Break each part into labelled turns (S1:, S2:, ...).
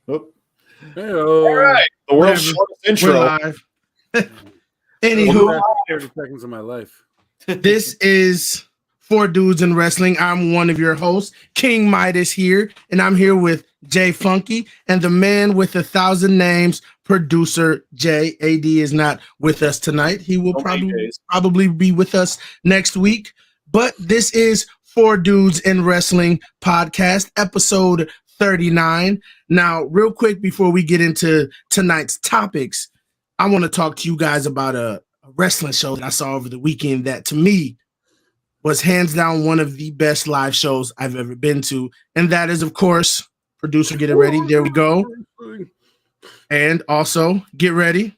S1: Oop. All
S2: Hey-o.
S1: right. The world's
S3: Whatever.
S1: shortest
S3: We're
S1: intro.
S3: live.
S2: That's the
S3: Anywho,
S2: best 30 seconds of my life.
S3: this is Four Dudes in Wrestling. I'm one of your hosts, King Midas here, and I'm here with Jay Funky and the man with 1,000 names, producer Jay. AD is not with us tonight. He will
S1: So many days.
S3: probably be with us next week. But this is Four Dudes in Wrestling podcast, episode 39. Now, real quick before we get into tonight's topics, I want to talk to you guys about a wrestling show that I saw over the weekend that to me was hands down one of the best live shows I've ever been to. And that is, of course, producer, get it ready. There we go. And also, get ready.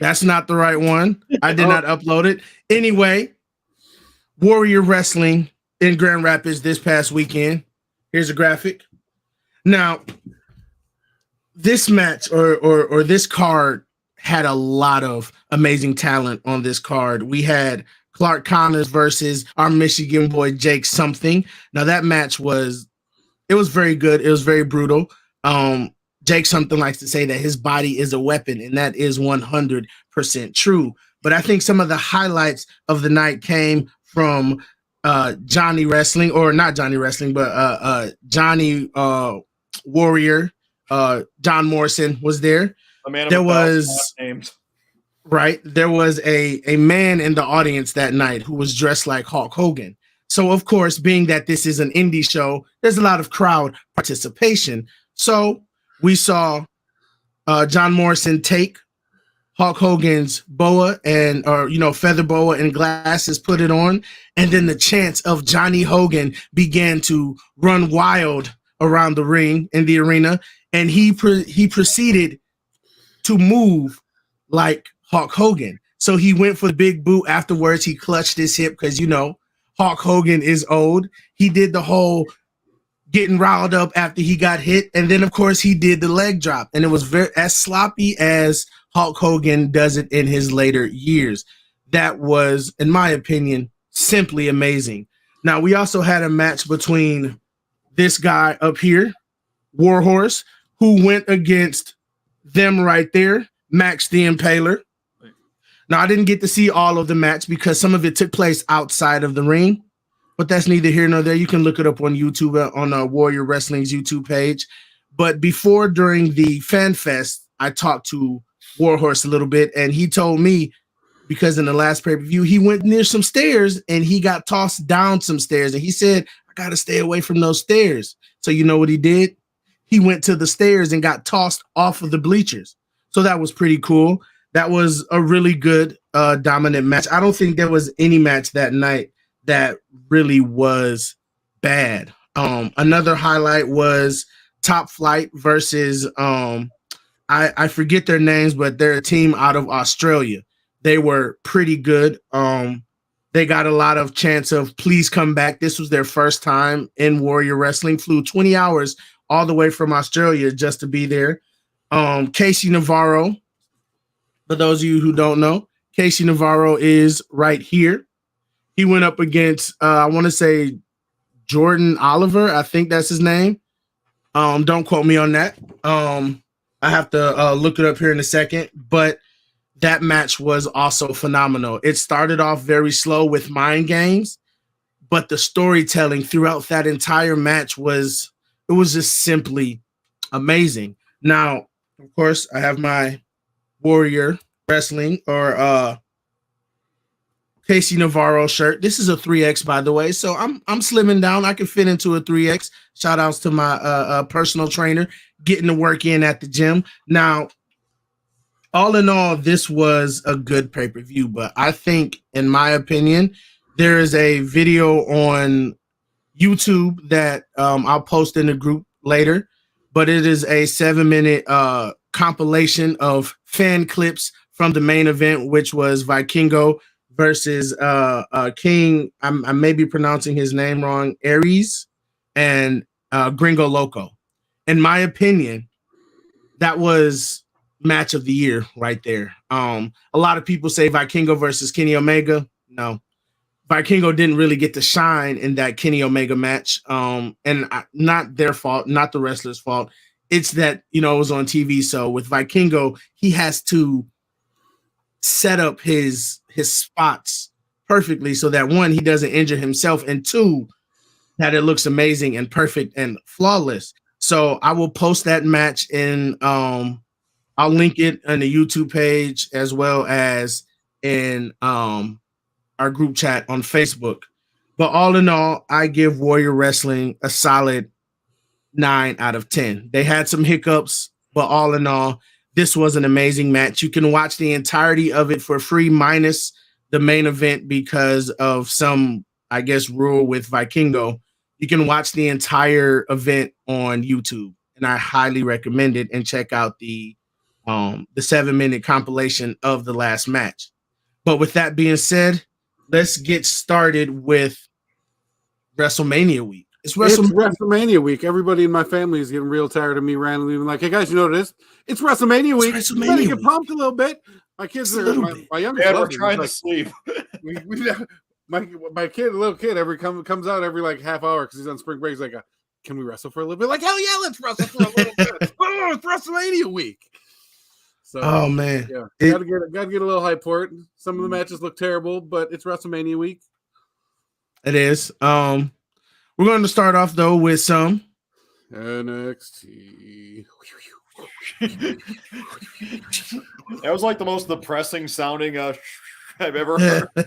S3: That's not the right one. I did not upload it. Anyway, Warrior Wrestling in Grand Rapids this past weekend. Here's a graphic. Now, this match or this card had a lot of amazing talent on this card. We had Clark Connors versus our Michigan boy Jake Something. Now that match was very good. It was very brutal. Jake Something likes to say that his body is a weapon, and that is 100% true. But I think some of the highlights of the night came from Johnny Wrestling, or not Johnny Wrestling, but Johnny Warrior. John Morrison was there.
S1: A man of
S3: There
S1: 1,000
S3: was
S1: last names.
S3: right. There was a man in the audience that night who was dressed like Hulk Hogan. So of course, being that this is an indie show, there's a lot of crowd participation. So we saw John Morrison take Hulk Hogan's boa and feather boa and glasses, put it on, and then the chants of Johnny Hogan began to run wild around the ring in the arena, and he proceeded to move like Hulk Hogan. So he went for the big boot afterwards. He clutched his hip because Hulk Hogan is old. He did the whole getting riled up after he got hit, and then of course he did the leg drop, and it was very as sloppy as Hulk Hogan does it in his later years. That was, in my opinion, simply amazing. Now we also had a match between this guy up here, Warhorse, who went against them right there, Max the Impaler. Now I didn't get to see all of the match because some of it took place outside of the ring, but that's neither here nor there. You can look it up on YouTube, on Warrior Wrestling's YouTube page. But during the Fan Fest, I talked to Warhorse a little bit, and he told me, because in the last pay-per-view, he went near some stairs and he got tossed down some stairs. And he said, I got to stay away from those stairs. So you know what he did? He went to the stairs and got tossed off of the bleachers. So that was pretty cool. That was a really good dominant match. I don't think there was any match that night that really was bad. Another highlight was Top Flight versus I forget their names, but they're a team out of Australia. They were pretty good. They got a lot of chance of please come back. This was their first time in Warrior Wrestling. Flew 20 hours all the way from Australia just to be there. Casey Navarro, for those of you who don't know, Casey Navarro is right here. He went up against, I want to say, Jordan Oliver. I think that's his name. Don't quote me on that. I have to look it up here in a second. But that match was also phenomenal. It started off very slow with mind games, but the storytelling throughout that entire match was just simply amazing. Now, of course, I have my Warrior Wrestling or Casey Navarro shirt. This is a 3X, by the way, so I'm slimming down. I can fit into a 3X. Shout outs to my personal trainer getting the work in at the gym. Now, all in all, this was a good pay-per-view, but I think, in my opinion, there is a video on YouTube that I'll post in the group later, but it is a 7-minute compilation of fan clips from the main event, which was Vikingo versus King, I may be pronouncing his name wrong, Aries, and Gringo Loco. In my opinion, that was match of the year right there. A lot of people say Vikingo versus Kenny Omega. No. Vikingo didn't really get to shine in that Kenny Omega match. Not their fault, not the wrestler's fault. It's that, it was on TV. So with Vikingo, he has to set up his spots perfectly so that one, he doesn't injure himself, and two, that it looks amazing and perfect and flawless. So I will post that match I'll link it on the YouTube page as well as in our group chat on Facebook. But all in all, I give Warrior Wrestling a solid 9 out of 10. They had some hiccups, but all in all, this was an amazing match. You can watch the entirety of it for free, minus the main event because of some, I guess, rule with Vikingo. You can watch the entire event on YouTube, and I highly recommend it, and check out the 7-minute compilation of the last match. But with that being said, let's get started with WrestleMania week. It's
S2: WrestleMania week. Everybody in my family is getting real tired of me randomly being like, "Hey guys, you know what it is? It's WrestleMania week.
S3: WrestleMania
S2: Get pumped a little bit." My kids are my youngest.
S4: Dad, we're trying to sleep.
S2: My kid, little kid, comes out every like half hour because he's on spring break. He's like, "Can we wrestle for a little bit?" Like, hell yeah, let's wrestle for a little bit. Oh, it's WrestleMania week. So,
S3: oh man,
S2: yeah, gotta get a little hype for it. Some of the matches look terrible, but it's WrestleMania week.
S3: It is. We're going to start off though with some
S2: NXT.
S4: That was like the most depressing sounding I've ever heard.
S2: All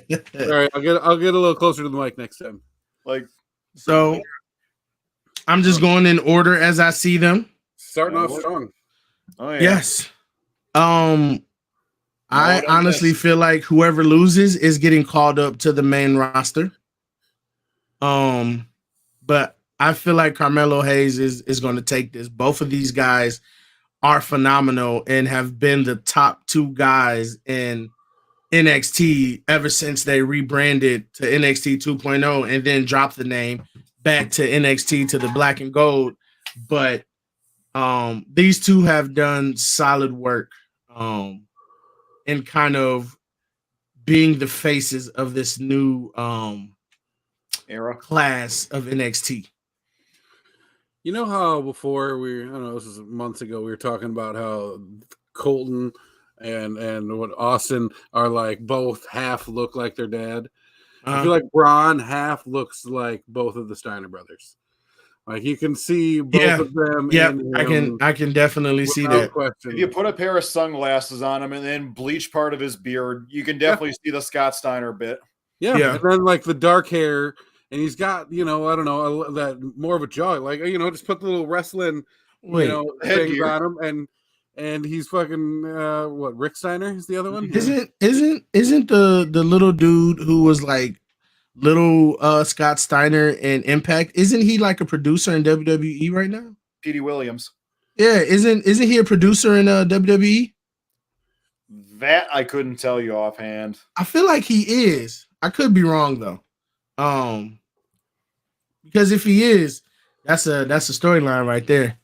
S2: right, I'll get a little closer to the mic next time.
S4: Like,
S3: so I'm just going in order as I see them.
S2: Starting off strong.
S4: Oh yeah.
S3: Yes. I honestly feel like whoever loses is getting called up to the main roster. But I feel like Carmelo Hayes is going to take this. Both of these guys are phenomenal and have been the top 2 guys in NXT ever since they rebranded to NXT 2.0 and then dropped the name back to NXT to the black and gold. But these two have done solid work in kind of being the faces of this new
S4: era
S3: class of NXT.
S2: You know how before I don't know, this was months ago, we were talking about how Colton and what Austin are like both half look like their dad. I feel like Braun half looks like both of the Steiner brothers. Like you can see both of them.
S3: Yeah, I can definitely see that.
S4: If you put a pair of sunglasses on him and then bleach part of his beard, you can definitely see the Scott Steiner bit.
S2: Yeah, and then like the dark hair. And he's got, I don't know, that more of a jaw. Like, just put the little wrestling, things on him, and he's fucking Rick Steiner is the other one.
S3: Isn't the little dude who was like little Scott Steiner in Impact? Isn't he like a producer in WWE right now?
S4: Petey Williams.
S3: Yeah, isn't he a producer in WWE?
S4: That I couldn't tell you offhand.
S3: I feel like he is. I could be wrong though. Because if he is, that's a storyline right there.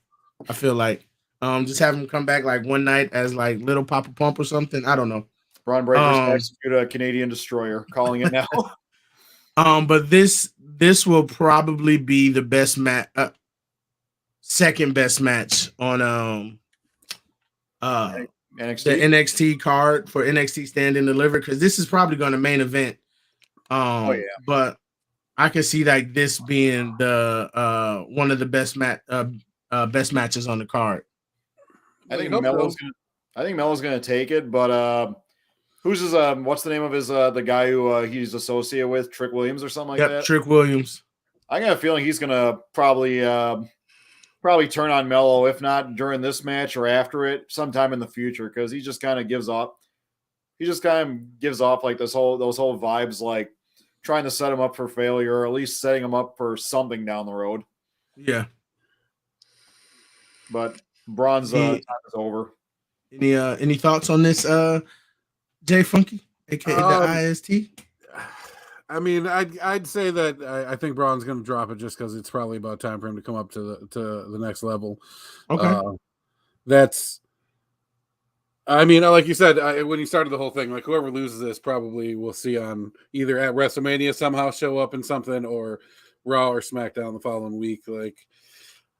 S3: I feel like just have him come back like one night as like Little Papa Pump or something. I don't know.
S4: Braun Breaker's execute a Canadian Destroyer, calling it now.
S3: But this will probably be the best match, second best match on
S4: NXT?
S3: the NXT card for NXT Stand and Deliver, because this is probably going to main event. But I can see like this being the one of the best matches on the card.
S4: I think Melo's gonna take it, but who's his what's the name of his the guy who he's associated with, Trick Williams or something like that?
S3: Trick Williams. I
S4: got a feeling he's gonna probably turn on Melo, if not during this match or after it, sometime in the future, because he just kind of gives off like those whole vibes, like trying to set him up for failure, or at least setting him up for something down the road.
S3: Yeah.
S4: But Braun's time is over.
S3: Any thoughts on this, Jay Funky, aka the IST?
S2: I mean, I'd say that I think Braun's going to drop it just because it's probably about time for him to come up to the next level.
S3: Okay,
S2: I mean, like you said, when you started the whole thing, like whoever loses this probably we'll see on either at WrestleMania somehow show up in something or Raw or SmackDown the following week. Like,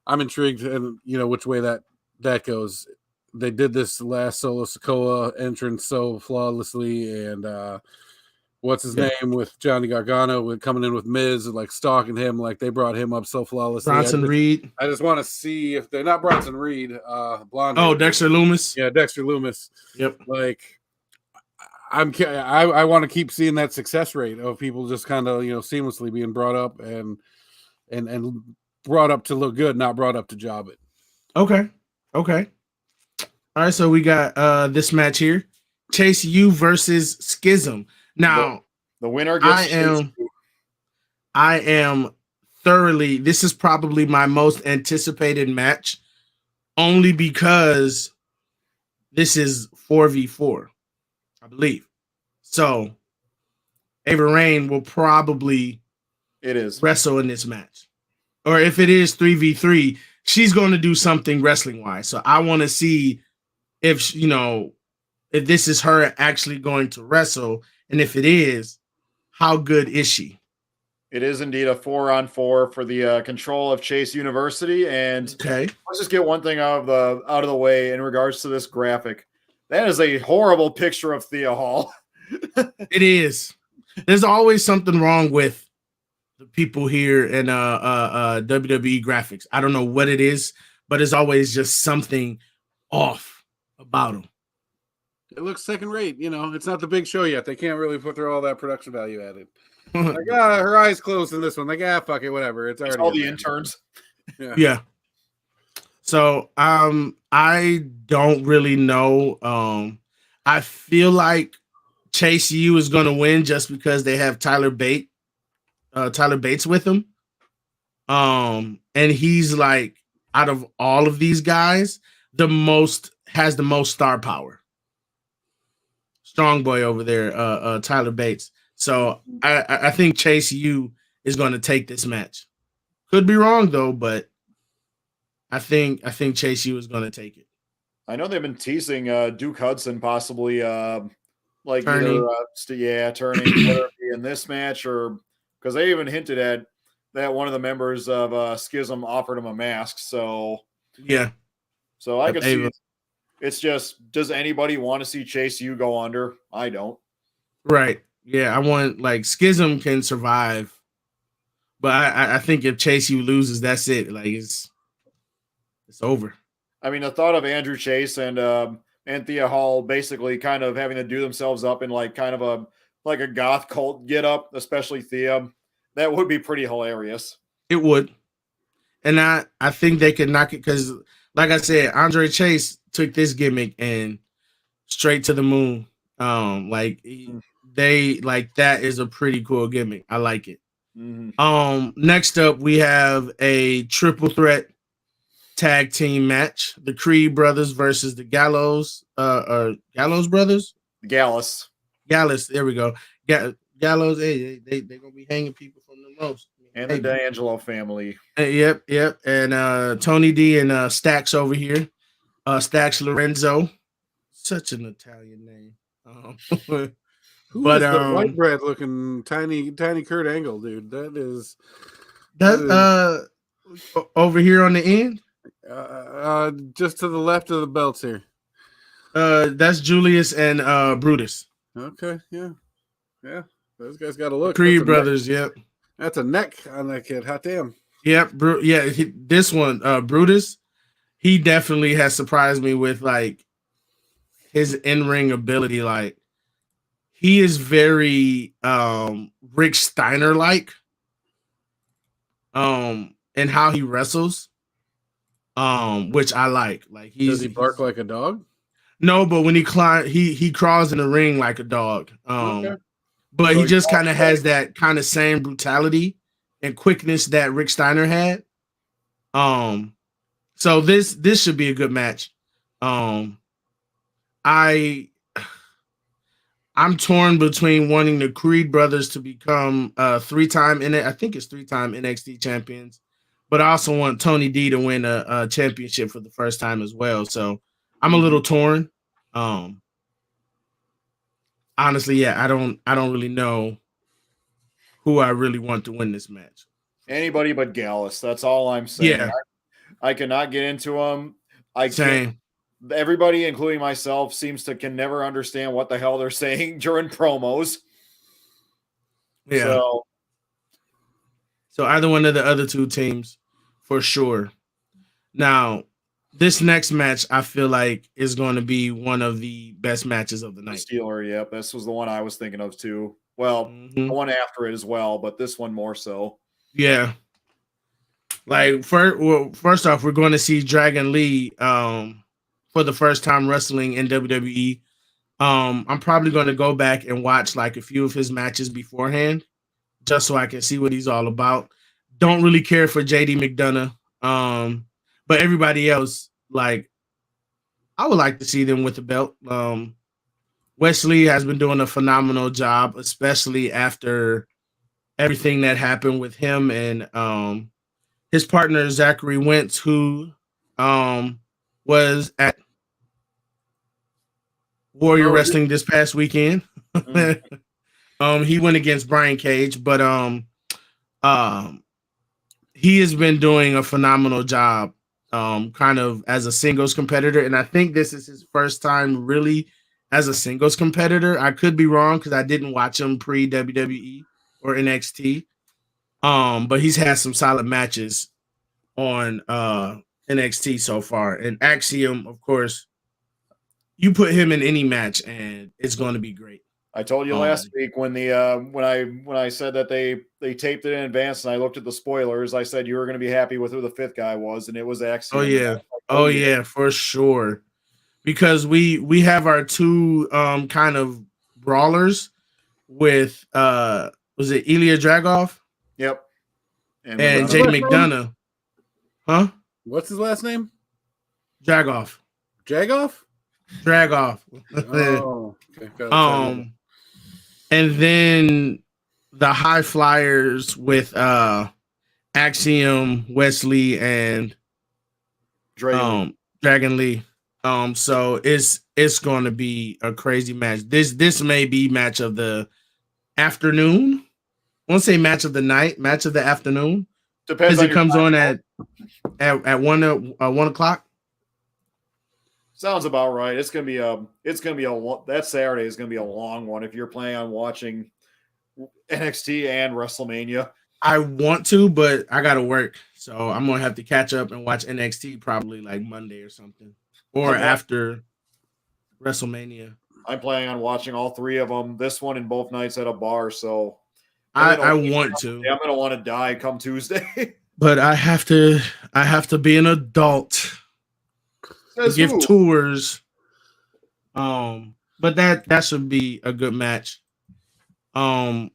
S2: I'm intrigued, and which way that goes. They did this last Solo Sikoa entrance so flawlessly, and what's his name with Johnny Gargano with coming in with Miz, like stalking him, like they brought him up so flawlessly.
S3: Bronson Reed.
S2: I just want to see if they're not Bronson Reed, blonde.
S3: Oh, Dexter Lumis.
S2: Yeah, Dexter Lumis.
S3: Yep.
S2: Like, I want to keep seeing that success rate of people just kind of seamlessly being brought up and brought up to look good, not brought up to job it.
S3: Okay. All right, so we got this match here: Chase U versus Schism. Now,
S4: the winner gets.
S3: I am thoroughly. This is probably my most anticipated match, only because this is 4v4, I believe. So, Ava Raine will probably wrestle in this match, or if it is 3v3, she's going to do something wrestling wise. So I want to see if if this is her actually going to wrestle. And if it is, how good is she?
S4: It is indeed a 4-on-4 for the control of Chase University. And let's just get one thing out of the way in regards to this graphic. That is a horrible picture of Thea Hall.
S3: It is. There's always something wrong with the people here in WWE graphics. I don't know what it is, but it's always just something off about them.
S2: It looks second rate. It's not the big show yet. They can't really put through all that production value added. Like, her eyes closed in this one. Like, fuck it, whatever. It's already
S4: all the interns.
S3: Yeah. So, I don't really know. I feel like Chase U is going to win just because they have Tyler Bates with him. And he's like, out of all of these guys, has the most star power. Strong boy over there, Tyler Bates. So I think Chase U is going to take this match. Could be wrong though, but I think Chase U is going to take it.
S4: I know they've been teasing Duke Hudson possibly turning whether it be in this match or because they even hinted at that one of the members of Schism offered him a mask. So
S3: yeah,
S4: so I could see it. It's just, does anybody want to see Chase U go under? I don't.
S3: Right. Yeah, I want Schism can survive, but I think if Chase U loses, that's it. Like it's over.
S4: I mean, the thought of Andrew Chase and Thea Hall basically kind of having to do themselves up in kind of a goth cult get up, especially Thea, that would be pretty hilarious.
S3: It would. And I think they could knock it because, like I said, Andre Chase took this gimmick and straight to the moon. That is a pretty cool gimmick. I like it. Mm-hmm. Next up we have a triple threat tag team match: the Creed brothers versus the Gallows brothers.
S4: Gallus.
S3: There we go. Gallows. Hey, they gonna be hanging people from the ropes.
S4: And the D'Angelo family.
S3: Yep. And Tony D and Stacks over here. Stacks Lorenzo. Such an Italian name.
S2: Who is the white bread looking tiny Kurt Angle, dude?
S3: That over here on the end?
S2: Just to the left of the belts here.
S3: That's Julius and Brutus.
S2: Okay, yeah. Those guys got to look.
S3: Creed brothers, yep.
S2: That's a neck on that kid. Hot damn.
S3: Yep, this one, Brutus, he definitely has surprised me with his in-ring ability. He is very Rick Steiner like in how he wrestles. Which I like.
S2: Does he bark like a dog?
S3: No, but when he crawls in the ring like a dog. Okay. But so he just kind of has that kind of same brutality and quickness that Rick Steiner had. So this should be a good match. I'm torn between wanting the Creed brothers to become three-time NXT champions, but I also want Tony D to win a championship for the first time as well. So I'm a little torn. Um, honestly, yeah, I don't really know who I really want to win this match.
S4: Anybody but Gallus. That's all I'm saying.
S3: Yeah,
S4: I cannot get into him. I can't.
S3: same.
S4: Everybody, including myself, can never understand what the hell they're saying during promos.
S3: Yeah. So either one of the other two teams, for sure. Now, this next match, I feel like is going to be one of the best matches of the night.
S4: Steeler, yep. This was the one I was thinking of too. Well, the one after it as well, but this one more so.
S3: Yeah. Like first off, we're going to see Dragon Lee for the first time wrestling in WWE. I'm probably going to go back and watch like a few of his matches beforehand, just so I can see what he's all about. Don't really care for JD McDonough. But everybody else, like, I would like to see them with the belt. Wesley has been doing a phenomenal job, especially after everything that happened with him and his partner Zachary Wentz, who was at Warrior Wrestling this past weekend. He went against Brian Cage, but he has been doing a phenomenal job, kind of as a singles competitor, and I think this is his first time really as a singles competitor. I could be wrong because I didn't watch him pre WWE or NXT, but he's had some solid matches on NXT so far. And Axiom, of course, you put him in any match and it's going to be great.
S4: I told you last week when I said that they taped it in advance and I looked at the spoilers, I said you were going to be happy with who the fifth guy was, and it was Axiom.
S3: Oh yeah, for sure. Because we have our two kind of brawlers with was it Ilya Dragunov?
S4: Yep.
S3: And Jay McDonough. Huh?
S2: What's his last name?
S3: Dragoff.
S2: Dragoff?
S3: Dragoff.
S2: Oh, okay.
S3: And then the high flyers with Axiom, Wesley, and Dragon Lee. So it's going to be a crazy match. This may be match of the afternoon. I won't say match of the night, match of the afternoon.
S4: Depends.
S3: Because it comes on at 1 o'clock.
S4: Sounds about right. It's gonna be that Saturday is gonna be a long one if you're planning on watching NXT and WrestleMania.
S3: I want to, but I gotta work, so I'm gonna have to catch up and watch NXT probably like Monday or something, or after WrestleMania.
S4: I'm planning on watching all three of them. This one and both nights at a bar. So
S3: I want to.
S4: I'm gonna want to die come Tuesday.
S3: But I have to be an adult. Give tours. But that should be a good match. Johnny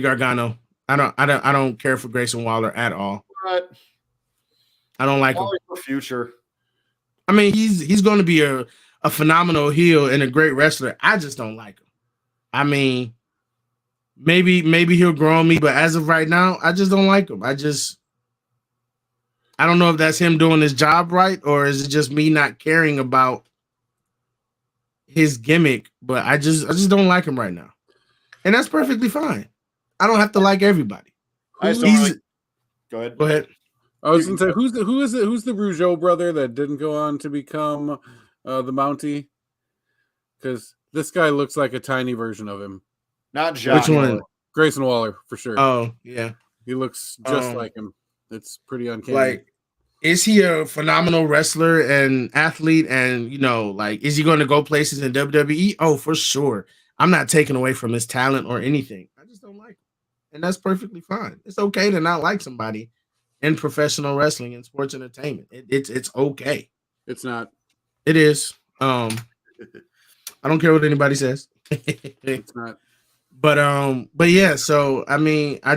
S3: Gargano. I don't care for Grayson Waller at all.
S4: But
S3: I don't like him.
S4: For future.
S3: I mean, he's going to be a phenomenal heel and a great wrestler. I just don't like him. I mean, maybe he'll grow on me, but as of right now, I just don't like him. I don't know if that's him doing his job right or is it just me not caring about his gimmick, but I just don't like him right now. And that's perfectly fine. I don't have to like everybody.
S4: Go ahead.
S2: I was going to say, who's the Rougeau brother that didn't go on to become the Mountie? Because this guy looks like a tiny version of him.
S4: Not John.
S3: Which one?
S2: Grayson Waller, for sure.
S3: Oh, yeah.
S2: He looks just like him. It's pretty uncanny.
S3: Like, is he a phenomenal wrestler and athlete? And, is he going to go places in WWE? Oh, for sure. I'm not taking away from his talent or anything. I just don't like him. And that's perfectly fine. It's okay to not like somebody in professional wrestling and sports entertainment. It's okay.
S2: It's not.
S3: It is. I don't care what anybody says.
S2: It's not.
S3: But yeah, so I mean, I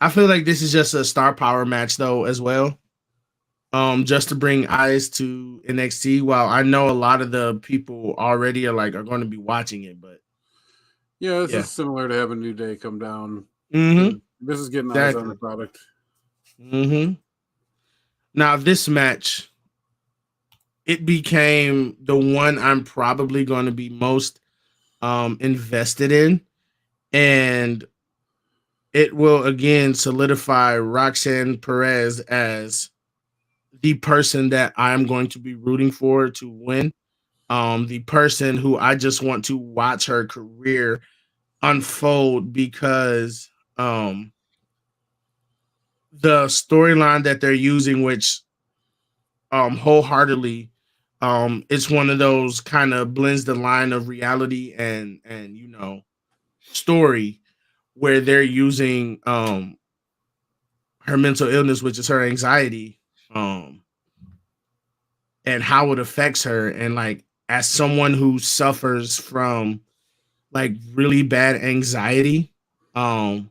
S3: feel like this is just a star power match though as well. Just to bring eyes to NXT. While I know a lot of the people already are going to be watching it, but
S2: yeah, this is similar to having New Day come down.
S3: Mm-hmm.
S2: This is getting eyes on the product.
S3: Mm-hmm. Now this match, it became the one I'm probably going to be most invested in, and it will again solidify Roxanne Perez as the person that I'm going to be rooting for to win. The person who I just want to watch her career unfold because the storyline that they're using, which wholeheartedly it's one of those kind of blends the line of reality and story, where they're using her mental illness, which is her anxiety, and how it affects her. And like, as someone who suffers from like really bad anxiety, like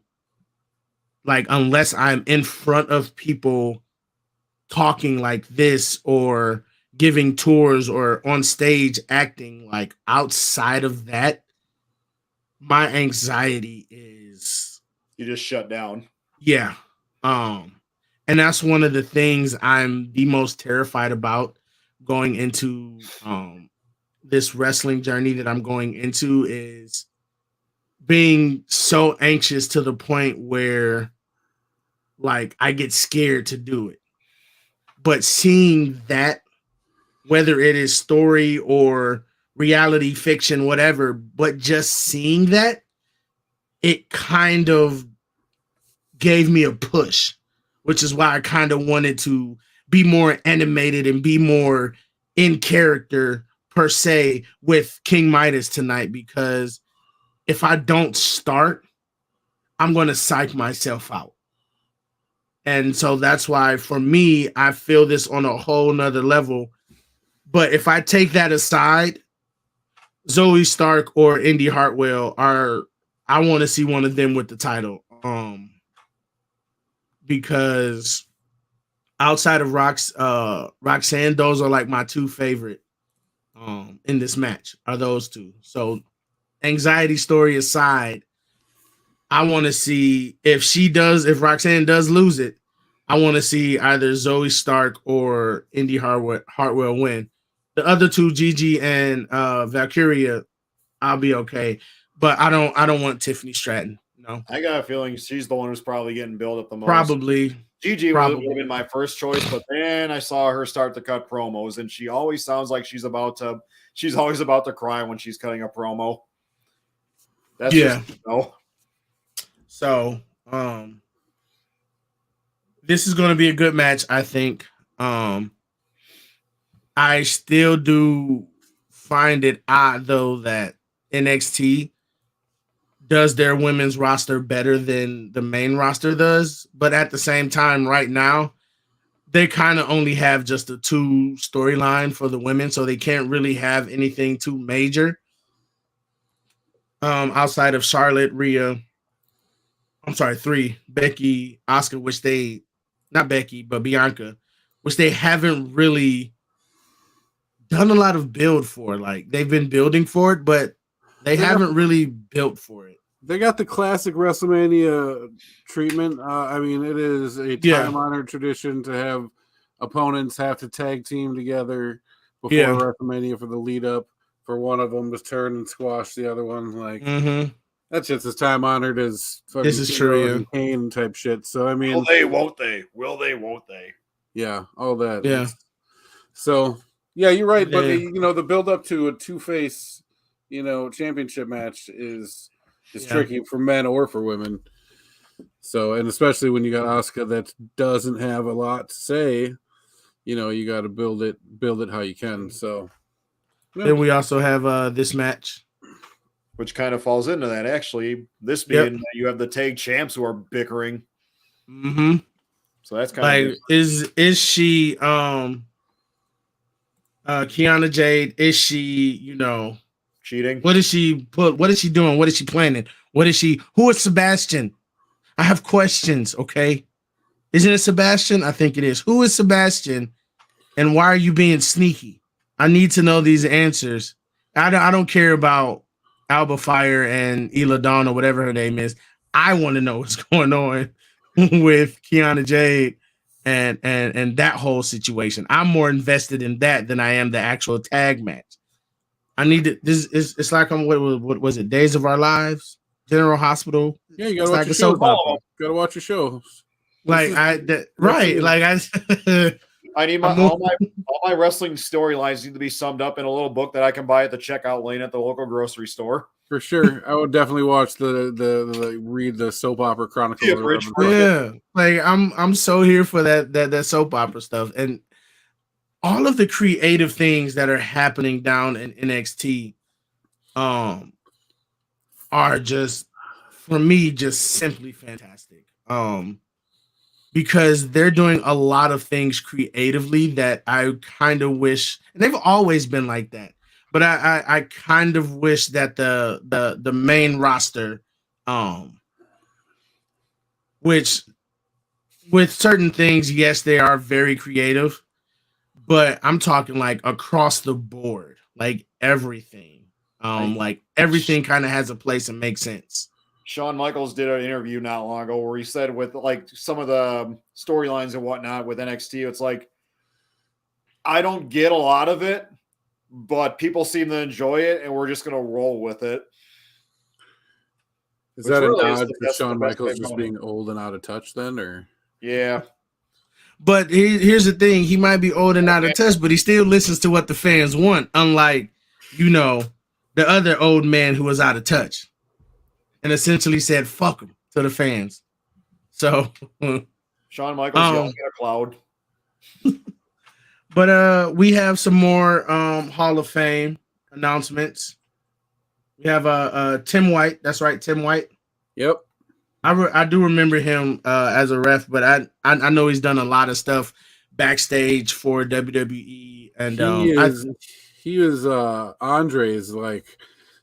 S3: unless I'm in front of people talking like this or giving tours or on stage acting, like outside of that, my anxiety is,
S4: you just shut down.
S3: yeah. And that's one of the things I'm the most terrified about going into this wrestling journey that I'm going into, is being so anxious to the point where like I get scared to do it. But seeing that, whether it is story or reality fiction, whatever, but just seeing that, it kind of gave me a push, which is why I kind of wanted to be more animated and be more in character per se with King Midas tonight, because if I don't start, I'm going to psych myself out. And so that's why for me, I feel this on a whole nother level. But if I take that aside, Zoe Stark or Indy Hartwell I want to see one of them with the title. Because outside of Roxanne, those are like my two favorite in this match, are those two. So anxiety story aside, I want to see if Roxanne does lose it, I want to see either Zoe Stark or Indy Hartwell win. The other two, Gigi and Valkyria, I'll be okay. But I don't want Tiffany Stratton. No.
S4: I got a feeling she's the one who's probably getting built up the most.
S3: Probably.
S4: Gigi would have been my first choice, but then I saw her start to cut promos, and she always sounds like she's always about to cry when she's cutting a promo. That's
S3: So, this is going to be a good match, I think. I still do find it odd, though, that NXT does their women's roster better than the main roster does. But at the same time, right now, they kind of only have just a 2 storyline for the women, so they can't really have anything too major. Outside of Charlotte, Rhea, 3, Becky, Asuka, Bianca, which they haven't really done a lot of build for. Like, they've been building for it, but they haven't really built for it.
S2: They got the classic WrestleMania treatment. I mean, it is a time-honored tradition to have opponents have to tag team together before WrestleMania for the lead-up, for one of them to turn and squash the other one. Like, that's just as time-honored as fucking
S3: this is true,
S2: Kane type shit. So, I mean...
S4: Will they, won't they? Will they, won't they?
S2: Yeah, all that.
S3: Yeah.
S2: So, yeah, you're right. But, the build-up to a two-face, championship match is tricky for men or for women. So, and especially when you got Asuka that doesn't have a lot to say, you got to build it how you can. So,
S3: then we also have this match,
S4: which kind of falls into that. Actually, this being you have the tag champs who are bickering.
S3: Mm-hmm.
S4: So that's kind
S3: of is she Kiana Jade? Is she
S4: cheating?
S3: What is she doing? What is she planning? Who is Sebastian? I have questions, okay? Isn't it Sebastian? I think it is. Who is Sebastian? And why are you being sneaky? I need to know these answers. I don't care about Alba Fire and Ela Dawn or whatever her name is. I want to know what's going on with Kiana Jade and that whole situation. I'm more invested in that than I am the actual tag match. I need to. It's like I'm what was it? Days of Our Lives, General Hospital.
S2: Yeah, you gotta
S3: it's
S2: watch
S3: like
S2: your
S3: a
S2: show.
S3: soap opera.
S2: Gotta watch your show.
S3: Like right. Like
S4: I need all my wrestling storylines need to be summed up in a little book that I can buy at the checkout lane at the local grocery store.
S2: For sure, I would definitely watch the read the soap opera chronicles.
S3: Yeah, like I'm so here for that soap opera stuff and all of the creative things that are happening down in NXT, are just for me just simply fantastic. Because they're doing a lot of things creatively that I kind of wish, and they've always been like that. But I kind of wish that the main roster, which with certain things, yes, they are very creative, but I'm talking like across the board, like everything, like everything kind of has a place and makes sense.
S4: Shawn Michaels did an interview not long ago where he said with like some of the storylines and whatnot with NXT, it's like I don't get a lot of it, but people seem to enjoy it, and we're just going to roll with it.
S2: Is that really a nod to Shawn Michaels just being old and out of touch then, or?
S4: Yeah.
S3: But here's the thing. He might be old and out of touch, but he still listens to what the fans want, unlike, the other old man who was out of touch and essentially said, fuck him to the fans. So
S4: Shawn Michaels yelling at a cloud.
S3: But we have some more Hall of Fame announcements. We have Tim White. That's right, Tim White.
S2: Yep.
S3: I do remember him as a ref, but I know he's done a lot of stuff backstage for WWE. And
S2: he was Andre's like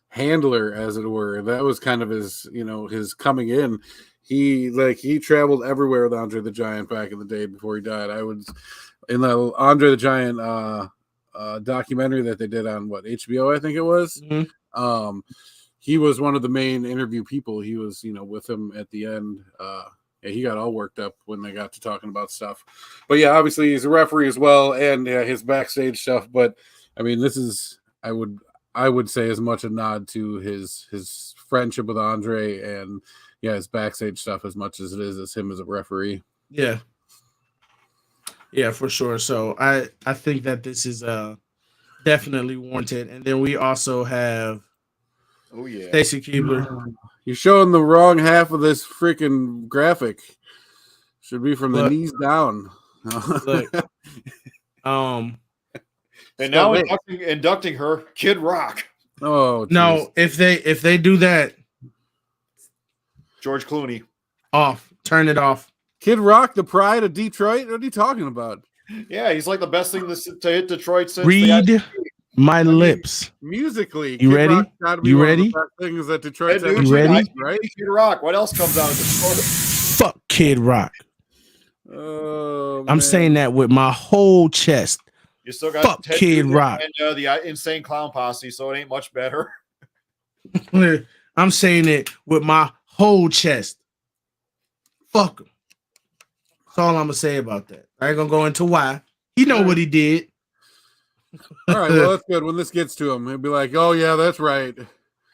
S2: handler, as it were. That was kind of his, his coming in. He traveled everywhere with Andre the Giant back in the day before he died. I was in the Andre the Giant documentary that they did on HBO, I think it was.
S3: Mm-hmm.
S2: He was one of the main interview people. He was, with him at the end. He got all worked up when they got to talking about stuff. But yeah, obviously he's a referee as well, and his backstage stuff. But I mean, this is I would say as much a nod to his friendship with Andre and his backstage stuff as much as it is as him as a referee.
S3: Yeah. Yeah, for sure. So I think that this is definitely warranted. And then we also have Stacy Keibler.
S2: You're showing the wrong half of this freaking graphic. Should be from the knees down.
S3: Look,
S4: and now inducting her, Kid Rock.
S2: Oh
S3: no! If they do that,
S4: George Clooney
S3: off. Turn it off.
S2: Kid Rock, the pride of Detroit. What are you talking about?
S4: Yeah, he's like the best thing to hit Detroit since.
S3: Read my lips.
S2: Musically,
S3: you
S2: Kid
S3: ready?
S2: You
S3: ready?
S2: Things that Detroit's
S3: you ready?
S4: Right? Kid Rock. What else comes out of Detroit?
S3: Fuck Kid Rock.
S2: Oh,
S3: I'm saying that with my whole chest.
S4: You still got
S3: fuck Kid Rock
S4: and the Insane Clown Posse, so it ain't much better.
S3: I'm saying it with my whole chest. Fuck him. That's all I'm gonna say about that. I ain't gonna go into why. He know what he did.
S2: All right, well, that's good. When this gets to him, he'll be like, "Oh yeah, that's right.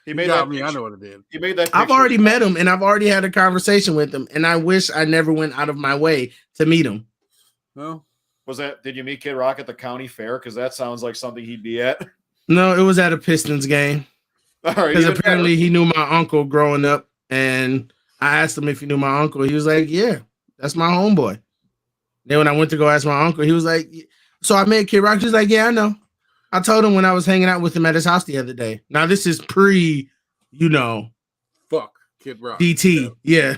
S4: He made
S2: got
S4: that
S2: me.
S4: picture.
S2: I know what it did.
S4: He made that.
S3: I've already met him, and I've already had a conversation with him, and I wish I never went out of my way to meet him.
S2: Well,
S4: did you meet Kid Rock at the county fair? Because that sounds like something he'd be at.
S3: No, it was at a Pistons game.
S4: All right,
S3: because apparently he knew my uncle growing up, and I asked him if he knew my uncle. He was like, "Yeah, that's my homeboy." Then when I went to go ask my uncle, he was like, "So I met Kid Rock." He was like, "Yeah, I know." I told him when I was hanging out with him at his house the other day. Now this is pre,
S2: fuck Kid Rock.
S3: DT. Yeah.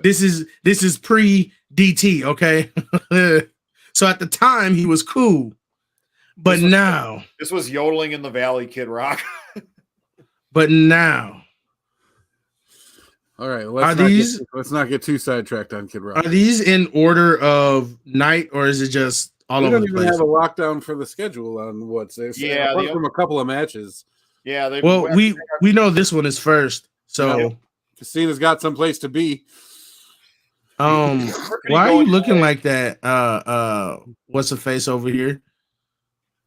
S3: This is pre DT, okay? So at the time he was cool. But now
S4: this was yodeling in the valley, Kid Rock.
S3: But now.
S2: All right, let's not get too sidetracked on Kid Rock.
S3: Are these in order of night, or is it just all over the place?
S2: We don't even have a lockdown for the schedule on what's there.
S4: Yeah,
S2: from a couple of matches.
S4: Yeah,
S3: we know this one is first, so
S2: Christina's got some place to be.
S3: Why are you looking like that? What's the face over here?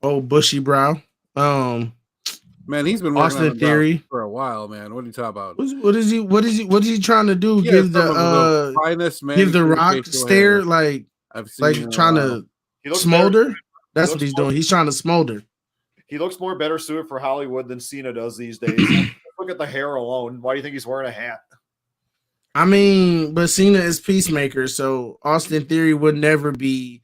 S3: Oh, bushy brow.
S2: Man, he's been working
S3: Austin
S2: on
S3: Theory
S2: for a while, man. What are you talking about?
S3: What is he trying to do?
S2: Yeah,
S3: Give the
S2: finest
S3: give the
S2: manicured
S3: Rock
S2: facial
S3: stare
S2: hair
S3: like
S2: I've seen
S3: trying to smolder. That's what he's doing. He's trying to smolder.
S4: He looks more better suited for Hollywood than Cena does these days. Look at the hair alone. Why do you think he's wearing a hat?
S3: I mean, but Cena is Peacemaker, so Austin Theory would never be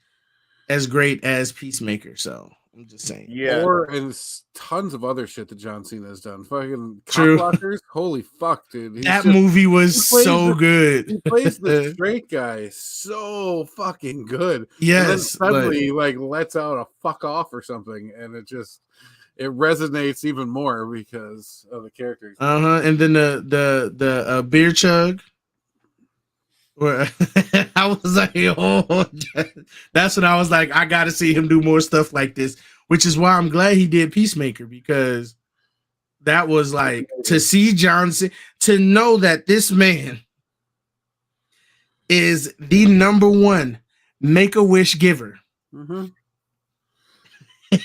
S3: as great as Peacemaker. So I'm just saying.
S4: Yeah.
S2: And tons of other shit that John Cena has done. Fucking
S3: True.
S2: Cockblockers. Holy fuck, dude.
S3: That movie was so good.
S2: He plays the straight guy so fucking good.
S3: Yes.
S2: And then suddenly lets out a fuck off or something, and it resonates even more because of the character.
S3: And then the beer chug. Where I was like, oh, that's when I was like, I got to see him do more stuff like this, which is why I'm glad he did Peacemaker, because that was like to see Johnson, to know that this man is the #1 Make-A-Wish giver.
S2: Mm-hmm.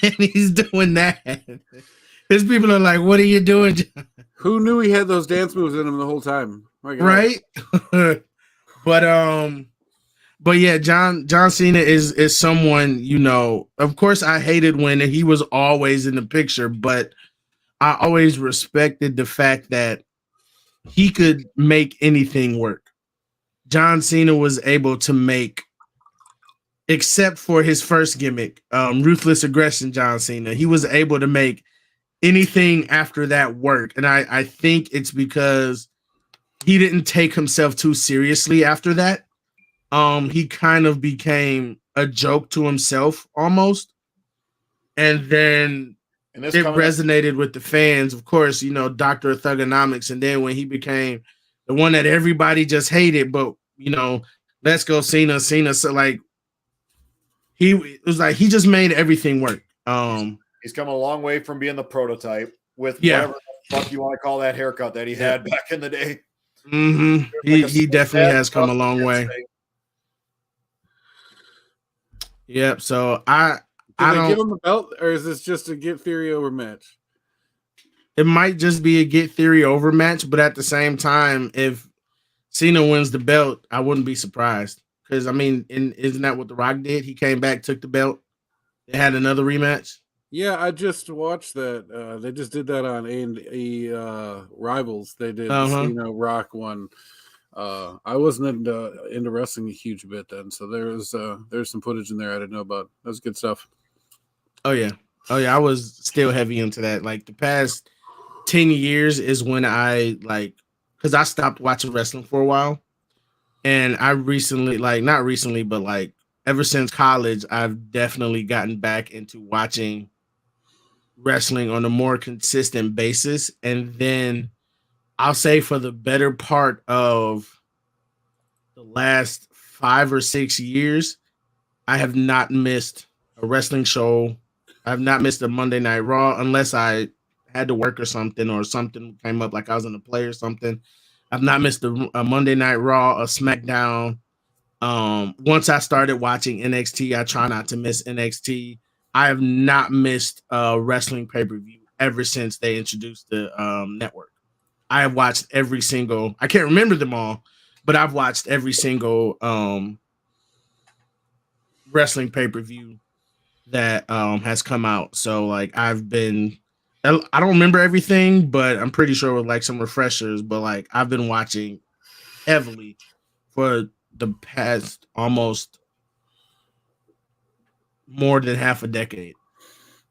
S3: And he's doing that. His people are like, what are you doing, John?
S2: Who knew he had those dance moves in him the whole time?
S3: Right? But yeah, John Cena is someone, of course I hated when he was always in the picture, but I always respected the fact that he could make anything work. John Cena was able to make, except for his first gimmick, Ruthless Aggression John Cena, he was able to make anything after that work. And I think it's because he didn't take himself too seriously after that. He kind of became a joke to himself almost. And then it resonated with the fans. Of course, Dr. of Thugonomics. And then when he became the one that everybody just hated, but, let's go Cena. So it was like he just made everything work.
S4: He's come a long way from being the prototype with whatever the fuck you want to call that haircut that he had back in the day.
S3: Mm-hmm. He definitely has come a long way. Yep. So I don't
S2: give him the belt, or is this just a get Theory over match?
S3: It might just be a get Theory over match, but at the same time, if Cena wins the belt, I wouldn't be surprised. Because isn't that what The Rock did? He came back, took the belt, they had another rematch.
S2: Yeah, I just watched that. They just did that on A&E Rivals. They did the Cena Rock one. I wasn't into wrestling a huge bit then, so there's some footage in there I didn't know about. That was good stuff.
S3: Oh yeah, I was still heavy into that. Like the past 10 years is when I because I stopped watching wrestling for a while, and I recently, not recently, but ever since college, I've definitely gotten back into watching wrestling on a more consistent basis. And then I'll say for the better part of the last 5 or 6 years, I have not missed a wrestling show. I have not missed a Monday Night Raw unless I had to work or something came up, like I was in a play or something. I've not missed a Monday Night Raw, a SmackDown. Once I started watching NXT, I try not to miss NXT. I have not missed a wrestling pay-per-view ever since they introduced the network. I have watched every single, I can't remember them all, but I've watched every single wrestling pay-per-view that has come out. So I don't remember everything, but I'm pretty sure with some refreshers, but I've been watching heavily for the past almost more than half a decade.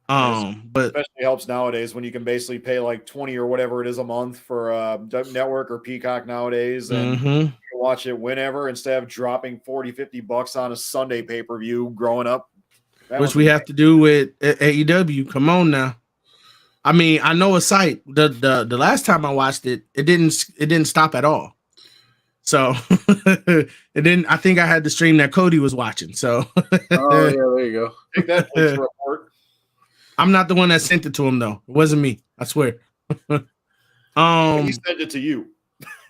S3: But
S4: especially helps nowadays when you can basically pay $20 or whatever it is a month for network or Peacock nowadays, and you can watch it whenever instead of dropping $40-$50 on a Sunday pay-per-view growing up.
S3: Which we have to do with AEW. Come on now. I know a site. The last time I watched it, it didn't stop at all. So and then I think I had the stream that Cody was watching. So
S2: oh yeah, there you go.
S4: Take that police report.
S3: I'm not the one that sent it to him though. It wasn't me. I swear.
S4: He sent it to you.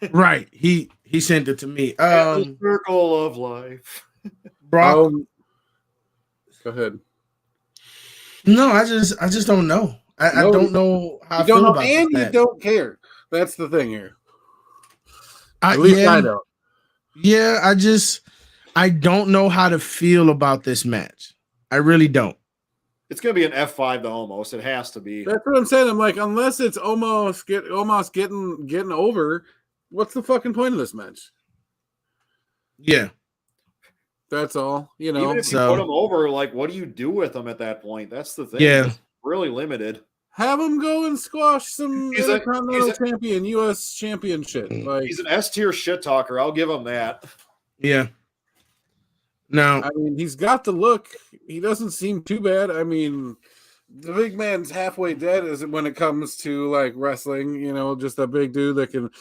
S3: Right. He He sent it to me.
S4: The circle of life.
S3: Brock.
S2: Go ahead.
S3: No, I just don't know. I don't know how I feel about
S2: and
S3: that.
S2: You don't care. That's the thing here.
S3: At least I don't. Yeah, I don't know how to feel about this match. I really don't.
S4: It's gonna be an F5 to almost. It has to be.
S2: That's what I'm saying. I'm like, unless it's almost getting over, what's the fucking point of this match?
S3: Yeah.
S2: That's all. You know,
S4: even if you put him over, like, what do you do with him at that point? That's the thing.
S3: Yeah.
S4: It's really limited.
S2: Have him go and squash some Intercontinental Champion, U.S. Championship. Like,
S4: he's an S-tier shit talker. I'll give him that.
S3: Yeah. No.
S2: I mean, he's got the look. He doesn't seem too bad. I mean, the big man's halfway dead is when it comes to like wrestling, you know, just a big dude that can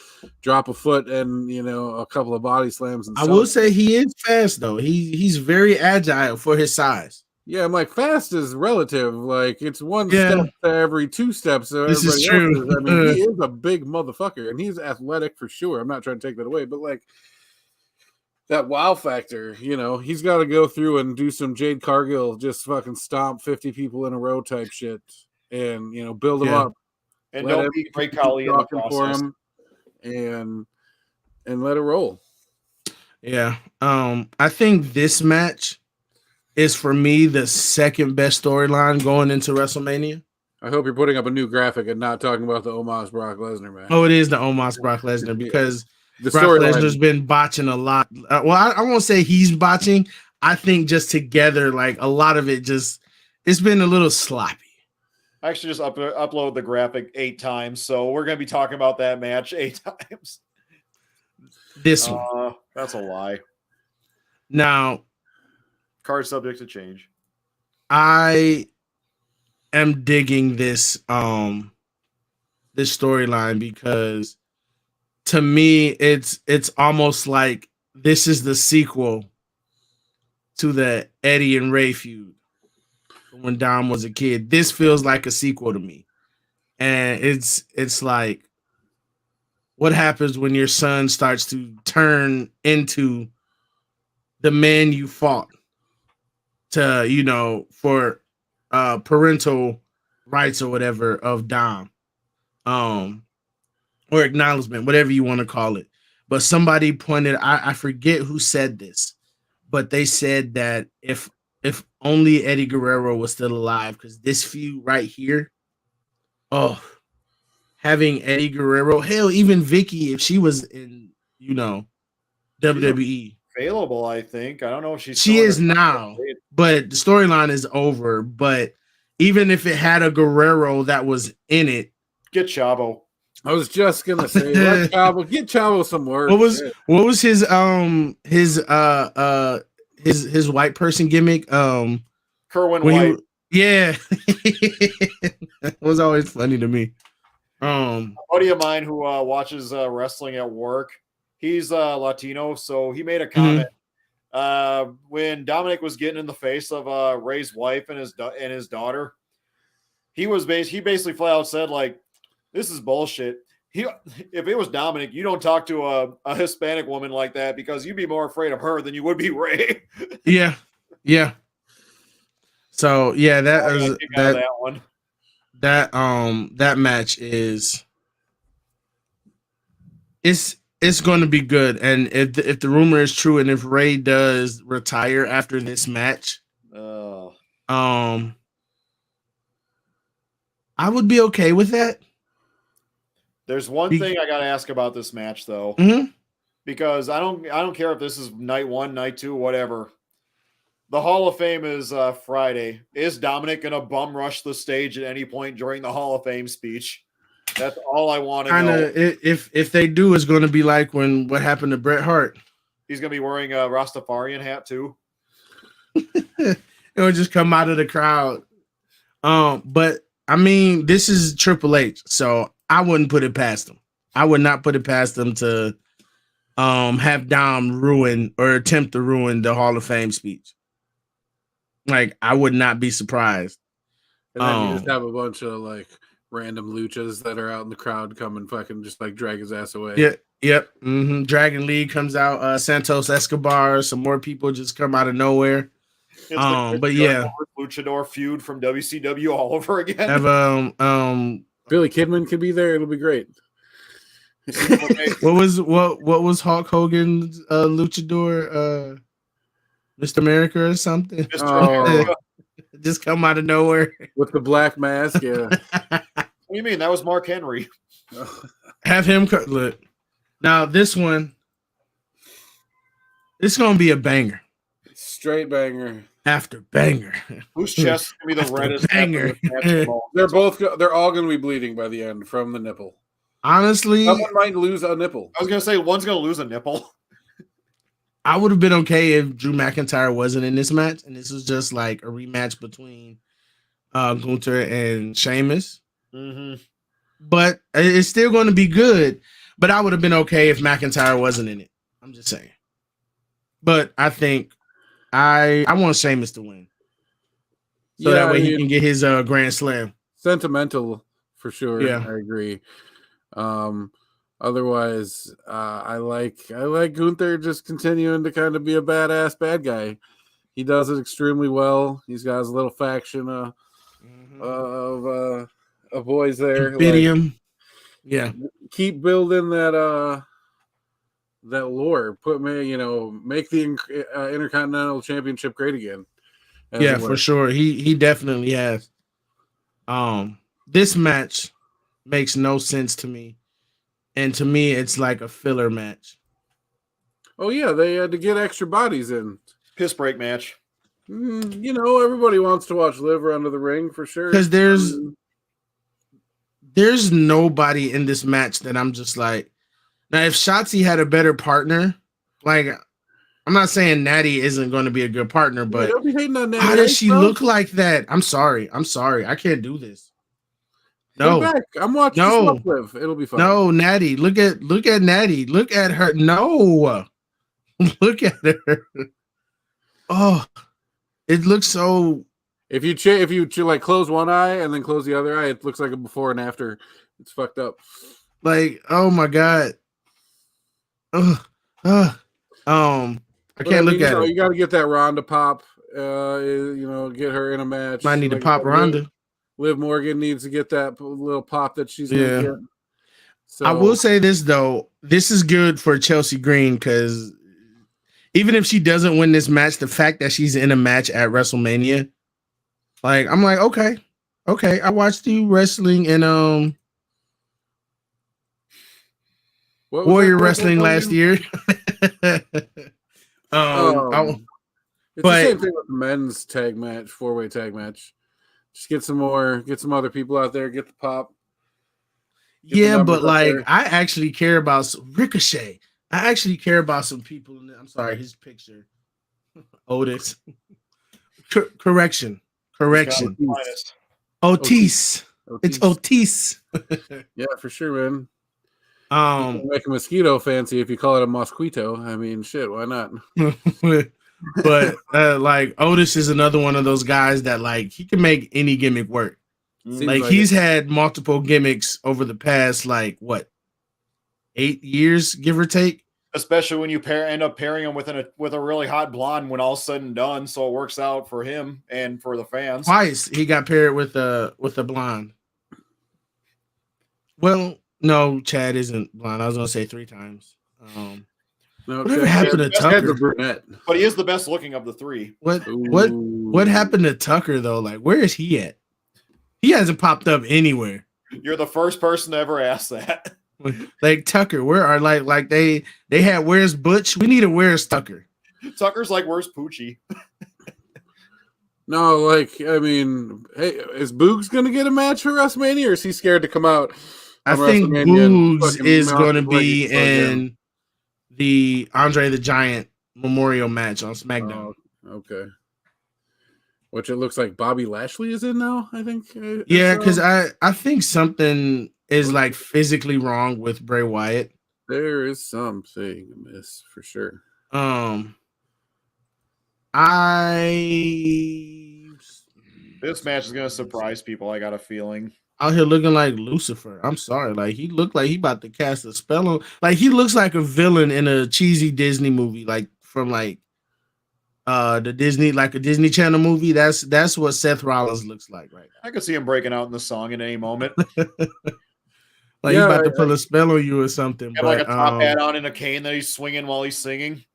S2: drop a foot and, you know, a couple of body slams. And
S3: I will say he is fast though. He's very agile for his size.
S2: Yeah, I'm like, fast is relative. Like, it's one step to every 2 steps. So
S3: this is true.
S2: I mean, he is a big motherfucker, and he's athletic for sure. I'm not trying to take that away, but like that wow factor, you know, he's got to go through and do some Jade Cargill, just fucking stomp 50 people in a row type shit, and you know, build them up,
S4: and don't be Great Khali in the process,
S2: and let it roll.
S3: Yeah, I think this match is for me the second best storyline going into WrestleMania.
S2: I hope you're putting up a new graphic and not talking about the Omos Brock Lesnar match.
S3: Oh, it is the Omos Brock Lesnar because
S2: the
S3: Brock Lesnar's been botching a lot. Well, I won't say he's botching. I think just together, like a lot of it it's been a little sloppy.
S4: I actually just upload the graphic 8 times, so we're going to be talking about that match 8 times.
S3: This one.
S4: That's a lie.
S3: Now,
S4: card subject to change.
S3: I am digging this this storyline because to me it's almost like this is the sequel to the Eddie and Ray feud when Dom was a kid. This feels like a sequel to me. And it's like what happens when your son starts to turn into the man you fought to, you know, for parental rights or whatever of Dom, or acknowledgement, whatever you want to call it. But somebody pointed, I forget who said this, but they said that if only Eddie Guerrero was still alive, because this feud right here, having Eddie Guerrero, hell, even Vicky, if she was in, you know, WWE.
S4: Available, I think. I don't know if
S3: she is now, but the storyline is over. But even if it had a Guerrero that was in it,
S4: get Chavo.
S2: I was just gonna say, let Chavo, get Chavo some work.
S3: What was his white person gimmick?
S4: Kerwin White.
S3: Yeah, it was always funny to me.
S4: A buddy of mine who watches wrestling at work. He's Latino, so he made a comment when Dominic was getting in the face of Ray's wife and his daughter. He basically flat out said, like, this is bullshit. If it was Dominic, you don't talk to a Hispanic woman like that because you'd be more afraid of her than you would be Ray.
S3: Yeah. So yeah, that
S4: one.
S3: That match is it's going to be good, and if the rumor is true, and if Ray does retire after this match, I would be okay with that.
S4: There's one thing I got to ask about this match, though, because I don't care if this is night 1, night 2, whatever. The Hall of Fame is Friday. Is Dominic going to bum rush the stage at any point during the Hall of Fame speech? That's all I want to know.
S3: If they do, it's going to be like what happened to Bret Hart.
S4: He's going to be wearing a Rastafarian hat too.
S3: It'll just come out of the crowd. But I mean, this is Triple H, so I wouldn't put it past him. I would not put it past them to have Dom ruin or attempt to ruin the Hall of Fame speech. Like, I would not be surprised.
S2: And then you just have a bunch of like random luchas that are out in the crowd come and fucking just like drag his ass away.
S3: Yep. Dragon League comes out. Santos Escobar. Some more people just come out of nowhere.
S4: It's
S3: But yeah,
S4: luchador feud from WCW all over again.
S3: have
S2: Billy Kidman could be there. It'll be great.
S3: what was Hulk Hogan's luchador? Mr. America or something?
S2: Oh,
S3: Just come out of nowhere
S2: with the black mask. Yeah.
S4: What do you mean? That was Mark Henry.
S3: Have him look. Now this one, it's gonna be a banger.
S2: Straight banger.
S3: After banger.
S4: Whose chest is gonna be the reddest?
S3: Banger.
S2: They're all gonna be bleeding by the end from the nipple.
S3: Honestly,
S2: someone might lose a nipple.
S4: I was gonna say one's gonna lose a nipple.
S3: I would have been okay if Drew McIntyre wasn't in this match, and this was just like a rematch between Gunther and Sheamus. But it's still going to be good. But I would have been okay if McIntyre wasn't in it. I'm just saying. But I think I want Sheamus to win, so that way he can get his Grand Slam.
S2: Sentimental for sure.
S3: Yeah,
S2: I agree. Otherwise, I like Gunther just continuing to kind of be a badass bad guy. He does it extremely well. He's got his little faction of boys there.
S3: Imperium. Yeah.
S2: Keep building that lore. Make the Intercontinental Championship great again.
S3: Yeah, for sure. He definitely has. This match makes no sense to me. And to me, it's like a filler match.
S2: Oh, yeah. They had to get extra bodies in.
S4: Piss break match.
S2: Everybody wants to watch Liv run to the ring for sure.
S3: Because there's nobody in this match that I'm just like, now if Shotzi had a better partner, like, I'm not saying Natty isn't going to be a good partner, but
S2: don't be hating on Natty.
S3: How does she look like that? I'm sorry. I can't do this. No,
S2: I'm watching.
S3: No,
S2: Liv. It'll be fun.
S3: No, Natty. Look at Natty. Look at her. No, look at her. Oh, it looks so.
S2: If you like close one eye and then close the other eye, it looks like a before and after. It's fucked up.
S3: Like, oh my god. I can't look at it.
S2: You got to get that Ronda pop. Get her in a match.
S3: Might need to pop Ronda.
S2: Liv Morgan needs to get that little pop that she's gonna get. So
S3: I will say this though, this is good for Chelsea Green because even if she doesn't win this match, the fact that she's in a match at WrestleMania, like I'm like, okay. I watched you wrestling in Warrior Wrestling last year.
S2: It's the same thing with the men's tag match, 4-way tag match. Just get some other people out there, get the pop.
S3: Yeah, but like I actually care about Ricochet. I actually care about some people. I'm sorry, his picture. Otis. Correction. Otis. It's Otis.
S2: Yeah, for sure, man. Make a mosquito fancy if you call it a mosquito. I mean, shit, why not?
S3: But like Otis is another one of those guys that like he can make any gimmick work. Like he's had multiple gimmicks over the past 8 years, give or take.
S4: Especially when you end up pairing him with a really hot blonde when all's said and done, so it works out for him and for the fans.
S3: Twice he got paired with a blonde. Well, no, Chad isn't blonde. I was gonna say 3 times. Whatever happened to Tucker?
S4: But he is the best looking of the 3.
S3: What happened to Tucker though? Like, where is he at? He hasn't popped up anywhere.
S4: You're the first person to ever ask that.
S3: Like Tucker, where are like they had where's Butch? We need a where's Tucker.
S4: Tucker's like where's Poochie?
S2: No, like I mean, hey, is Boogs gonna get a match for WrestleMania, or is he scared to come out?
S3: I think Boogs is going to be in the Andre the Giant Memorial match on SmackDown.
S2: Oh, okay. Which it looks like Bobby Lashley is in now, I think.
S3: Yeah, because I think something is like physically wrong with Bray Wyatt.
S2: There is something amiss for sure.
S4: This match is going to surprise people. I got a feeling.
S3: out here looking like Lucifer. I'm sorry. Like he looked like he about to cast a spell on. Like he looks like a villain in a cheesy Disney movie, like from like the Disney, like a Disney Channel movie. That's what Seth Rollins looks like right now.
S4: I could see him breaking out in the song at any moment.
S3: Like he's about to pull a spell on you or something.
S4: Have
S3: but,
S4: like a top hat on and a cane that he's swinging while he's singing.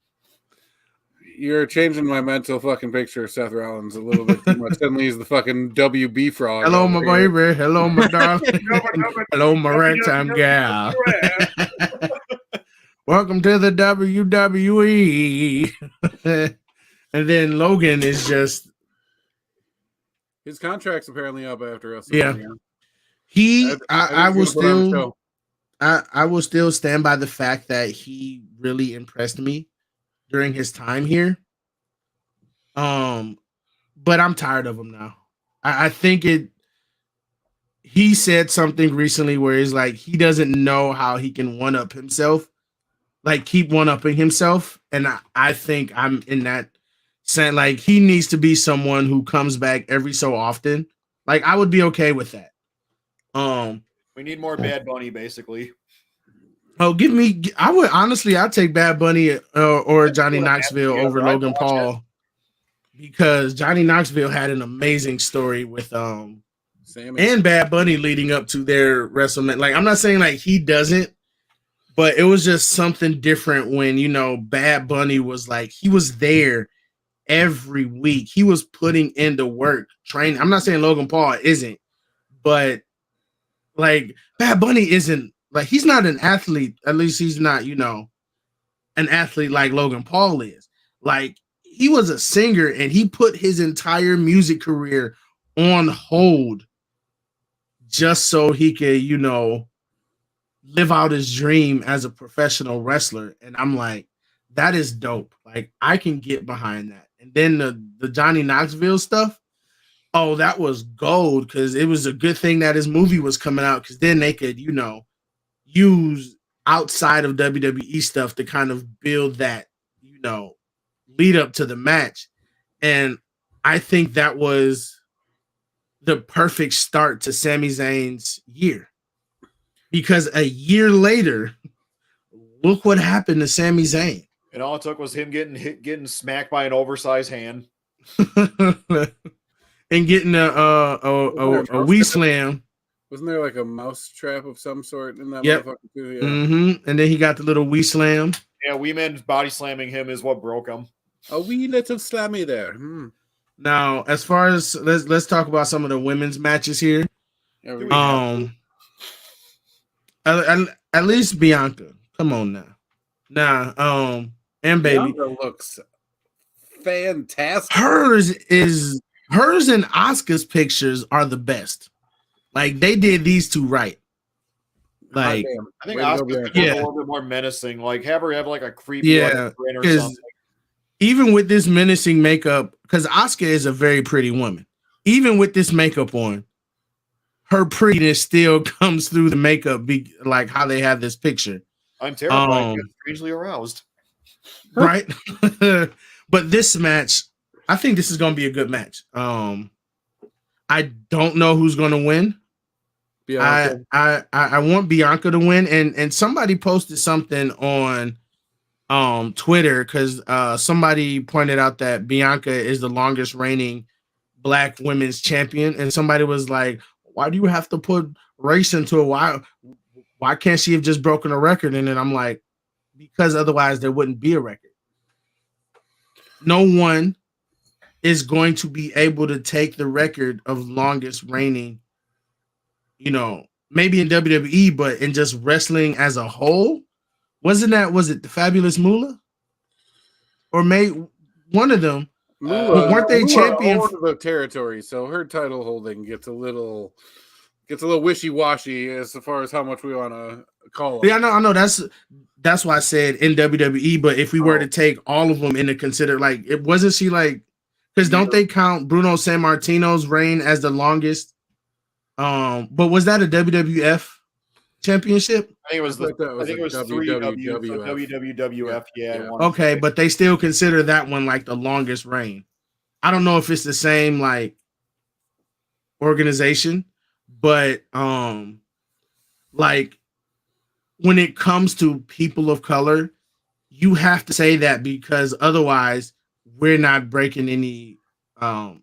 S2: You're changing my mental fucking picture of Seth Rollins a little bit too much. Suddenly he's the fucking WB frog.
S3: Hello, my baby. Hello, my darling. Hello, my ragtime gal. Welcome to the WWE. And then Logan is just
S2: his contract's apparently up after us.
S3: Yeah. I will still stand by the fact that he really impressed me during his time here. But I'm tired of him now. I think he said something recently where he's like, he doesn't know how he can one up himself, like keep one upping himself. And I think I'm in that sense. Like he needs to be someone who comes back every so often. Like I would be okay with that.
S4: We need more Bad Bunny, basically.
S3: Oh, I'd take Bad Bunny or Johnny Knoxville over Logan Paul, because Johnny Knoxville had an amazing story with Sammy and Bad Bunny leading up to their WrestleMania. Like, I'm not saying like he doesn't, but it was just something different when, Bad Bunny was like, he was there every week. He was putting in the work, training. I'm not saying Logan Paul isn't, but like Bad Bunny isn't. Like, he's not an athlete. At least he's not, an athlete like Logan Paul is. Like, he was a singer and he put his entire music career on hold just so he could, live out his dream as a professional wrestler. And I'm like, that is dope. Like, I can get behind that. And then the Johnny Knoxville stuff, oh, that was gold, because it was a good thing that his movie was coming out, because then they could, use outside of WWE stuff to kind of build that, lead up to the match. And I think that was the perfect start to Sami Zayn's year, because a year later, look what happened to Sami Zayn.
S4: And all it took was him getting smacked by an oversized hand.
S3: And getting a wee slam.
S2: Wasn't there like a mouse trap of some sort in that
S3: motherfucker
S2: too? Yeah.
S3: Mm-hmm. And then he got the little wee slam.
S4: Yeah, Wee Man body slamming him is what broke him.
S2: A wee little slammy there.
S3: Now, as far as let's talk about some of the women's matches here.
S2: Yeah,
S3: at least Bianca. Come on now. And baby
S2: Bianca looks fantastic.
S3: Hers and Asuka's pictures are the best. Like, they did these two right. Like,
S4: I think Asuka's a little bit more menacing. Like, have her have like a creepy grin or something.
S3: Even with this menacing makeup, because Asuka is a very pretty woman. Even with this makeup on, her prettiness still comes through the makeup, like how they have this picture.
S4: I'm terrified. I'm strangely aroused.
S3: Right? But this match, I think this is going to be a good match. I don't know who's going to win.
S2: Bianca.
S3: I want Bianca to win, and somebody posted something on Twitter, because somebody pointed out that Bianca is the longest reigning Black women's champion, and somebody was like, "Why do you have to put race into it? Why can't she have just broken a record?" And then I'm like, because otherwise there wouldn't be a record. No one is going to be able to take the record of longest reigning, maybe in WWE, but in just wrestling as a whole. Was it the Fabulous Moolah? Or one of them? Weren't they champion
S2: for the territory? So her title holding gets a little wishy-washy as far as how much we want to call it.
S3: Yeah, I know. That's why I said in WWE. But if we were to take all of them into consider, like, it wasn't she like, because don't they count Bruno Sammartino's reign as the longest? But was that a WWF championship?
S4: I think it was WWF. Yeah.
S3: Okay, but they still consider that one like the longest reign. I don't know if it's the same like organization, but like when it comes to people of color, you have to say that because otherwise we're not breaking any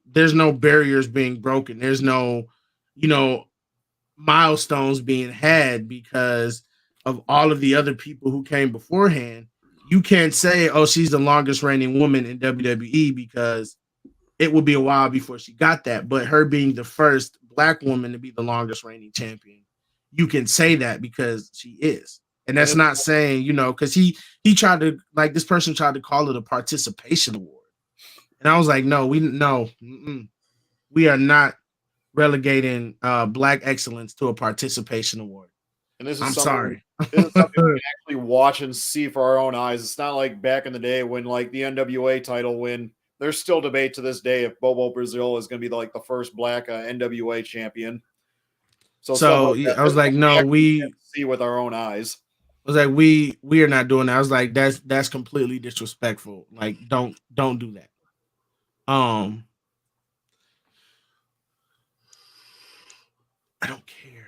S3: there's no barriers being broken. There's no, milestones being had because of all of the other people who came beforehand. You can't say, oh, she's the longest reigning woman in WWE because it would be a while before she got that. But her being the first Black woman to be the longest reigning champion, you can say that because she is. And that's not saying, because he tried to, like, this person tried to call it a participation award. And I was like, no, we are not relegating Black excellence to a participation award.
S4: And this is
S3: I'm sorry.
S4: This is something we can actually watch and see for our own eyes. It's not like back in the day when, like, the NWA title win. There's still debate to this day if Bobo Brazil is going to be the first Black NWA champion. So
S3: yeah, I was like, no, we
S4: see with our own eyes.
S3: I was like, we are not doing that. I was like, that's completely disrespectful. Like, don't do that. I don't care.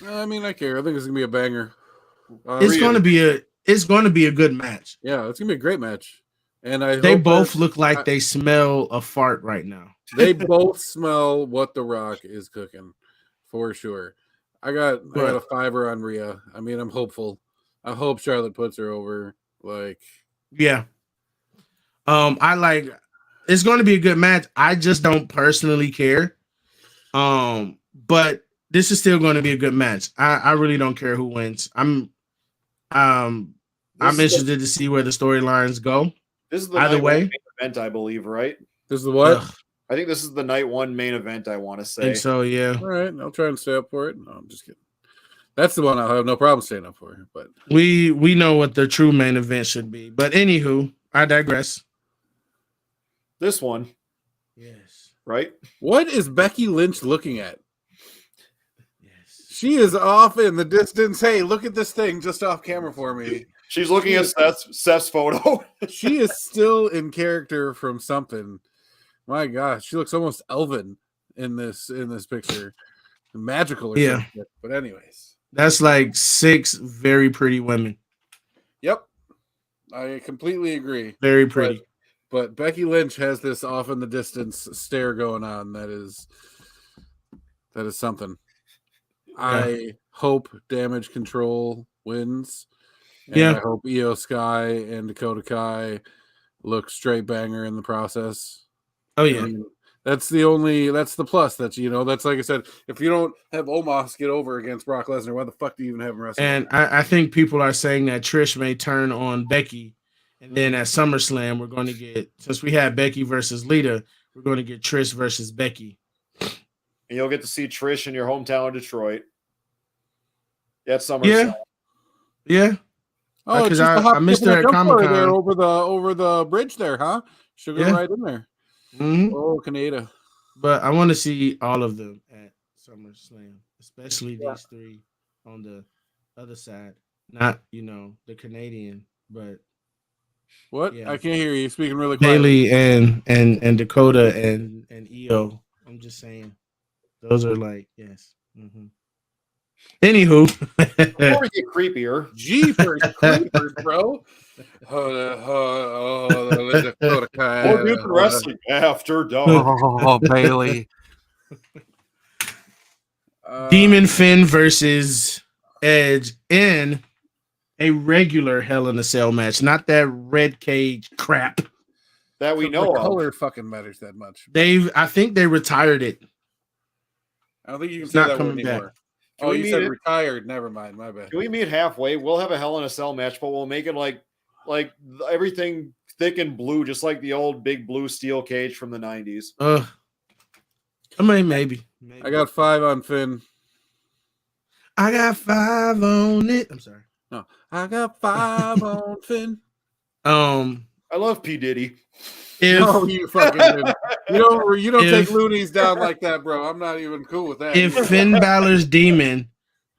S2: I mean, I care. I think it's gonna be a banger.
S3: It's going to be a good match.
S2: Yeah, it's gonna be a great match. And
S3: they both look like they smell a fart right now.
S2: They both smell what The Rock is cooking, for sure. I got a fiver on Rhea. I mean, I'm hopeful. I hope Charlotte puts her over.
S3: Yeah. It's going to be a good match. I just don't personally care. But this is still going to be a good match. I really don't care who wins. I'm interested to see where the storylines go.
S4: This is the
S3: either way
S4: main event, I believe, right?
S2: This is the what?
S3: Ugh.
S4: I think this is the night one main event, I want to say.
S3: I think so, yeah.
S2: All right, I'll try and stay up for it. No, I'm just kidding. That's the one I'll have no problem staying up for. But
S3: we know what the true main event should be. But anywho, I digress.
S4: This one.
S3: Yes.
S4: Right?
S2: What is Becky Lynch looking at?
S3: Yes.
S2: She is off in the distance. Hey, look at this thing just off camera for me.
S4: She's looking at Seth's photo.
S2: She is still in character from something. My gosh, she looks almost elven in this picture. Magical or something. But anyways.
S3: That's like 6 very pretty women.
S2: Yep. I completely agree.
S3: Very pretty.
S2: But Becky Lynch has this off in the distance stare going on. That is something. Yeah. I hope Damage Control wins. And I hope Io Sky and Dakota Kai look straight banger in the process.
S3: Oh yeah.
S2: That's the plus. That's that's like I said, if you don't have Omos get over against Brock Lesnar, why the fuck do you even have him wrestle?
S3: And I think people are saying that Trish may turn on Becky, and then at SummerSlam we're going to get, since we had Becky versus Lita, we're going to get Trish versus Becky.
S4: And you'll get to see Trish in your hometown of Detroit. At SummerSlam.
S3: Yeah.
S2: Oh, because I missed her at Comic-Con there over the bridge there, huh? Sugar right in there.
S3: Mm-hmm.
S2: Oh, Canada.
S3: But I want to see all of them at SummerSlam, especially these 3 on the other side. Not, the Canadian, but
S2: what? Yeah. I can't hear you. You're speaking really quiet.
S3: Bayley and Dakota and Io. I'm just saying, those are like yes. Mm-hmm. Anywho,
S4: before we get creepier,
S2: Jeepers creepers, bro.
S4: More good wrestling after dark.
S2: Oh, Bailey.
S3: Demon Finn versus Edge in a regular Hell in a Cell match, not that red cage crap
S4: that we know
S2: the
S4: of.
S2: Color fucking matters that much.
S3: I think they retired it.
S2: I don't think you can say that word anymore.
S3: Back.
S2: Oh, you said retired. Never mind. My bad.
S4: Can we meet halfway? We'll have a Hell in a Cell match, but we'll make it like everything thick and blue, just like the old big blue steel cage from the 90s.
S3: I mean, maybe.
S2: I got 5 on Finn.
S3: I got 5 on it. I'm sorry.
S2: No, I got 5 on Finn.
S4: I love P. Diddy.
S2: No, you fucking didn't. You don't take loonies down like that, bro. I'm not even cool with that.
S3: If Finn Balor's demon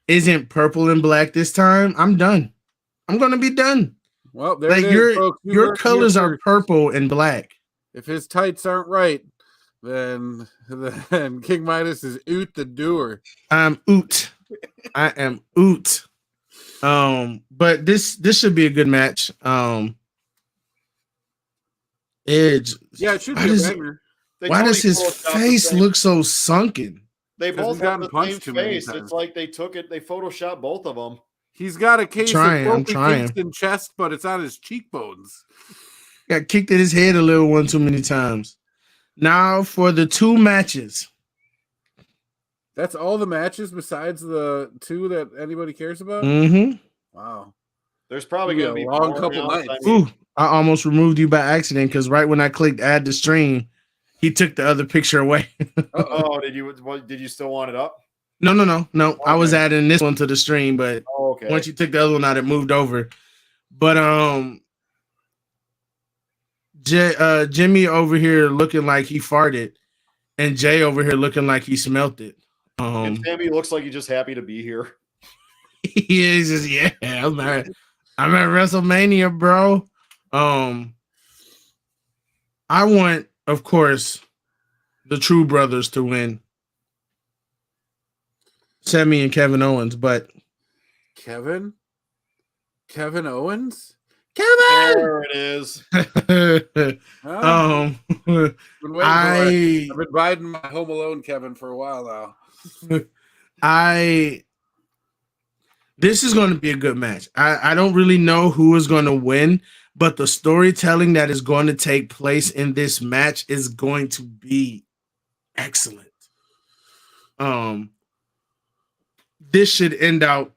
S3: isn't purple and black this time, I'm done. I'm gonna be done.
S2: Well, there
S3: like
S2: it is, folks.
S3: Your colors are purple and black.
S2: If his tights aren't right, then King Midas is Oot the Doer.
S3: I'm Oot. I am Oot. But this should be a good match. Edge.
S2: Yeah, it should be a banger.
S3: Why does his face look so sunken?
S4: They both have the same face.
S2: Times.
S4: It's like they photoshopped both of them.
S2: He's got a case
S3: I'm
S2: of
S3: trying.
S2: in chest, but it's on his cheekbones.
S3: Got kicked in his head a little one too many times. Now for the 2 matches.
S2: That's all the matches besides the 2 that anybody cares about?
S3: Mm-hmm.
S2: Wow.
S4: There's probably going to be
S2: a long couple nights.
S3: Ooh, I almost removed you by accident because right when I clicked add to stream, he took the other picture away.
S4: Oh, did you still want it up?
S3: No. Okay. I was adding this one to the stream, but
S4: okay.
S3: Once you took the other one out, it moved over. But Jimmy over here looking like he farted, and Jay over here looking like he smelt it.
S4: And Sammy looks like he's just happy to be here.
S3: He's just I'm at WrestleMania, bro. I want, of course, the True Brothers to win. Sammy and Kevin Owens, but
S2: Kevin Owens?
S4: There it is.
S2: I've been riding my Home Alone Kevin for a while now.
S3: This is going to be a good match. I don't really know who is going to win, but the storytelling that is going to take place in this match is going to be excellent. This should end out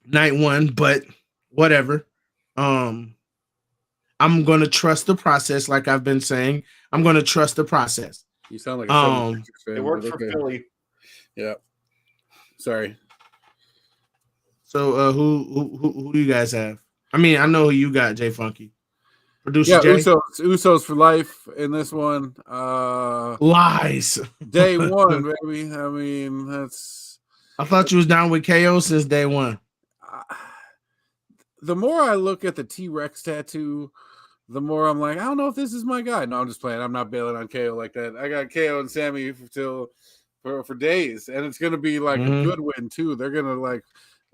S3: night 1, but whatever. I'm going to trust the process, like I've been saying. I'm going to trust the process.
S2: You sound like a fan.
S4: It worked for Philly.
S2: Yeah. Sorry.
S3: So who do you guys have? I mean, I know who you got, Jay Funky. Producer Jay.
S2: Usos for life in this one.
S3: Lies.
S2: Day 1, baby. I mean, that's.
S3: I thought you was down with KO since day 1.
S2: The more I look at the T-Rex tattoo, the more I'm like, I don't know if this is my guy. No, I'm just playing. I'm not bailing on KO like that. I got KO and Sammy for days, and it's gonna be like a good win too. They're gonna like.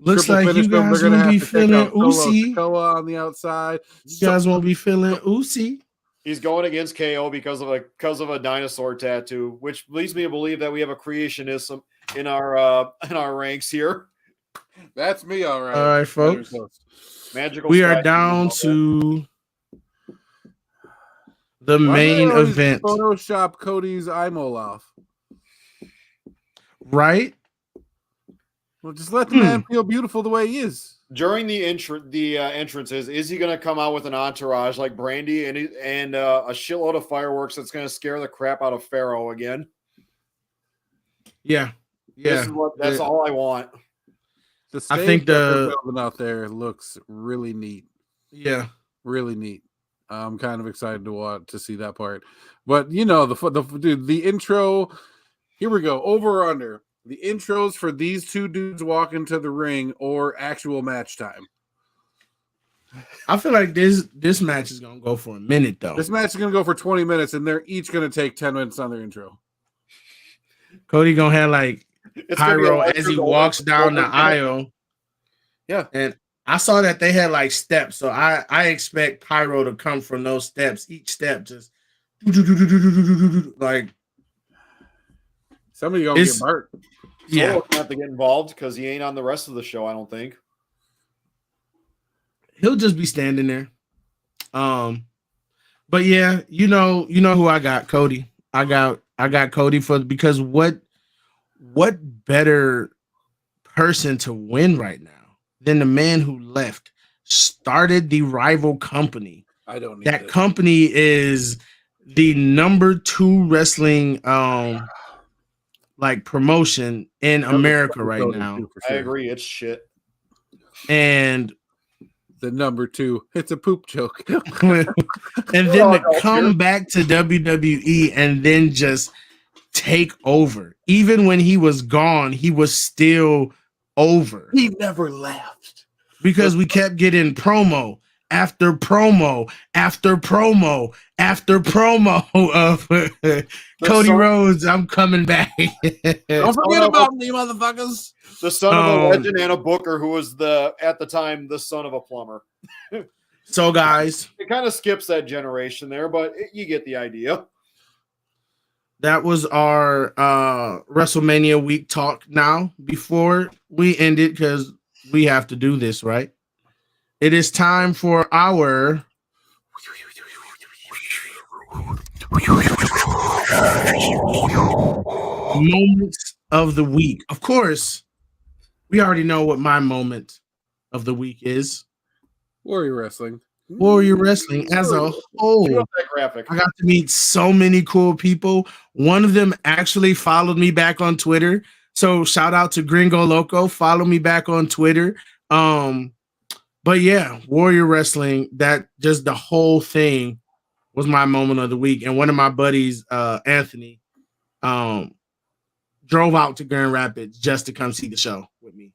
S3: Looks like you guys won't be feeling Uzi
S2: on the outside.
S3: You guys won't be feeling Uzi.
S4: He's going against KO because of a dinosaur tattoo, which leads me to believe that we have a creationism in our ranks here.
S2: That's me, all right.
S3: All right, folks.
S4: Magical.
S3: We are down to the main event.
S2: Photoshop Cody's eye mole off.
S3: Right?
S2: Well, just let the man feel beautiful the way he is.
S4: During the entrances, is he going to come out with an entourage like Brandy and a shitload of fireworks that's going to scare the crap out of Pharaoh again?
S3: Yeah.
S4: That's all I want.
S2: The stage
S3: I think
S2: they're building out there looks really neat.
S3: Yeah,
S2: really neat. I'm kind of excited to see that part. But you know, the intro. Here we go. Over or under the intros for these 2 dudes walking to the ring or actual match time.
S3: I feel like this match is gonna go for a minute though.
S2: This match is gonna go for 20 minutes, and they're each gonna take 10 minutes on their intro.
S3: Cody gonna have like pyro as he walks down the aisle.
S2: Yeah.
S3: And I saw that they had like steps. So I expect pyro to come from those steps. Each step just like
S2: somebody gonna get hurt.
S3: Yeah.
S4: Solo's gonna have to get involved because he ain't on the rest of the show, I don't think.
S3: He'll just be standing there. But yeah, you know who I got, Cody. I got Cody because what better person to win right now than the man who left, started the rival company.
S2: I don't need
S3: that company is the number 2 wrestling like promotion in America right now.
S4: I agree, it's shit.
S3: And
S2: the number 2, it's a poop joke.
S3: And then to come back to WWE and then just take over. Even when he was gone, he was still over.
S2: He never left.
S3: Because we kept getting promo after promo after promo after promo of Cody Rhodes. I'm coming back.
S2: Don't forget about me, motherfuckers.
S4: The son of a legend and a booker who was at the time the son of a plumber.
S3: So, guys,
S4: it kind of skips that generation there, but you get the idea.
S3: That was our WrestleMania week talk. Now, before we end it, because we have to do this, right? It is time for our moments of the week. Of course, we already know what my moment of the week is.
S2: Warrior Wrestling.
S3: Warrior Wrestling as a whole. I got to meet so many cool people. One of them actually followed me back on Twitter. So shout out to Gringo Loco. Follow me back on Twitter. But yeah, Warrior Wrestling, that just the whole thing was my moment of the week. And one of my buddies, Anthony, drove out to Grand Rapids just to come see the show with me.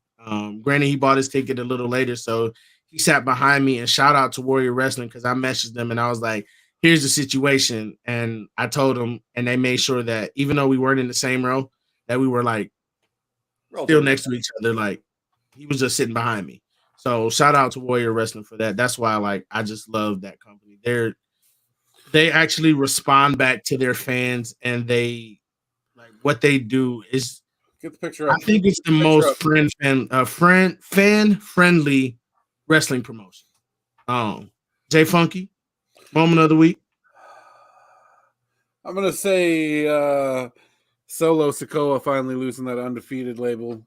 S3: Granted, he bought his ticket a little later, so he sat behind me. And shout out to Warrior Wrestling because I messaged them and I was like, here's the situation. And I told them, and they made sure that even though we weren't in the same row, that we were like still next to each other. Like he was just sitting behind me. So shout out to Warrior Wrestling for that. That's why I just love that company. They actually respond back to their fans, and they what they do is
S2: get the picture up.
S3: I think it's the most fan friendly wrestling promotion. Jay Funky, moment of the week.
S2: I'm gonna say Solo Sikoa finally losing that undefeated label.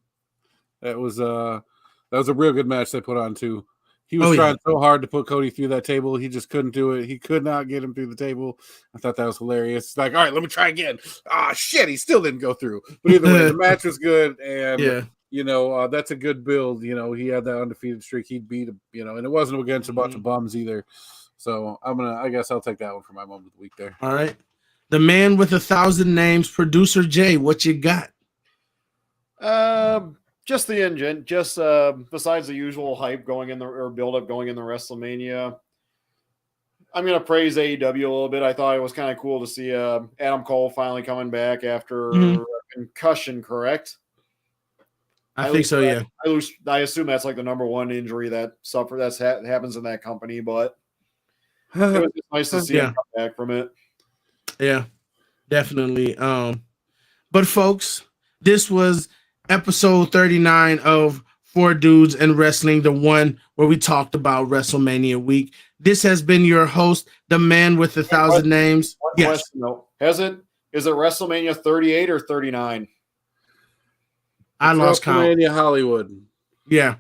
S2: That was a real good match they put on too. He was trying so hard to put Cody through that table. He just couldn't do it. He could not get him through the table. I thought that was hilarious. It's like, all right, let me try again. Ah, shit, he still didn't go through. But either way, the match was good. And, that's a good build. You know, he had that undefeated streak. He'd beat him, and it wasn't against a bunch of bums either. So I guess I'll take that one for my moment of the week there.
S3: All right. The man with 1,000 names, producer Jay, what you got?
S4: Just the engine, just besides the usual hype going in build up going in the WrestleMania. I'm gonna praise AEW a little bit. I thought it was kind of cool to see Adam Cole finally coming back after a concussion. Correct?
S3: I think so. Yeah.
S4: I assume that's like the number one injury that happens in that company, but it was just nice to see him come back from it.
S3: Yeah, definitely. But folks, this was episode 39 of Four Dudes and Wrestling, the one where we talked about WrestleMania week. This has been your host, the man with 1,000 names.
S4: Yes. Is it WrestleMania 38 or 39?
S3: I lost count.
S2: WrestleMania Hollywood.
S3: Yeah.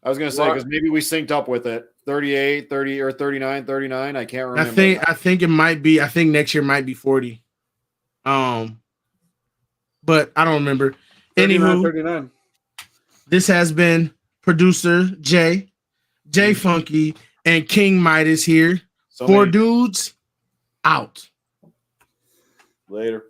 S4: I was going to say, because maybe we synced up with it. 38, 30, or 39, 39. I can't remember.
S3: I think it might be. I think next year might be 40. But I don't remember.
S2: 39.
S3: This has been producer Jay Funky, and King Midas here. Four Dudes out.
S4: Later.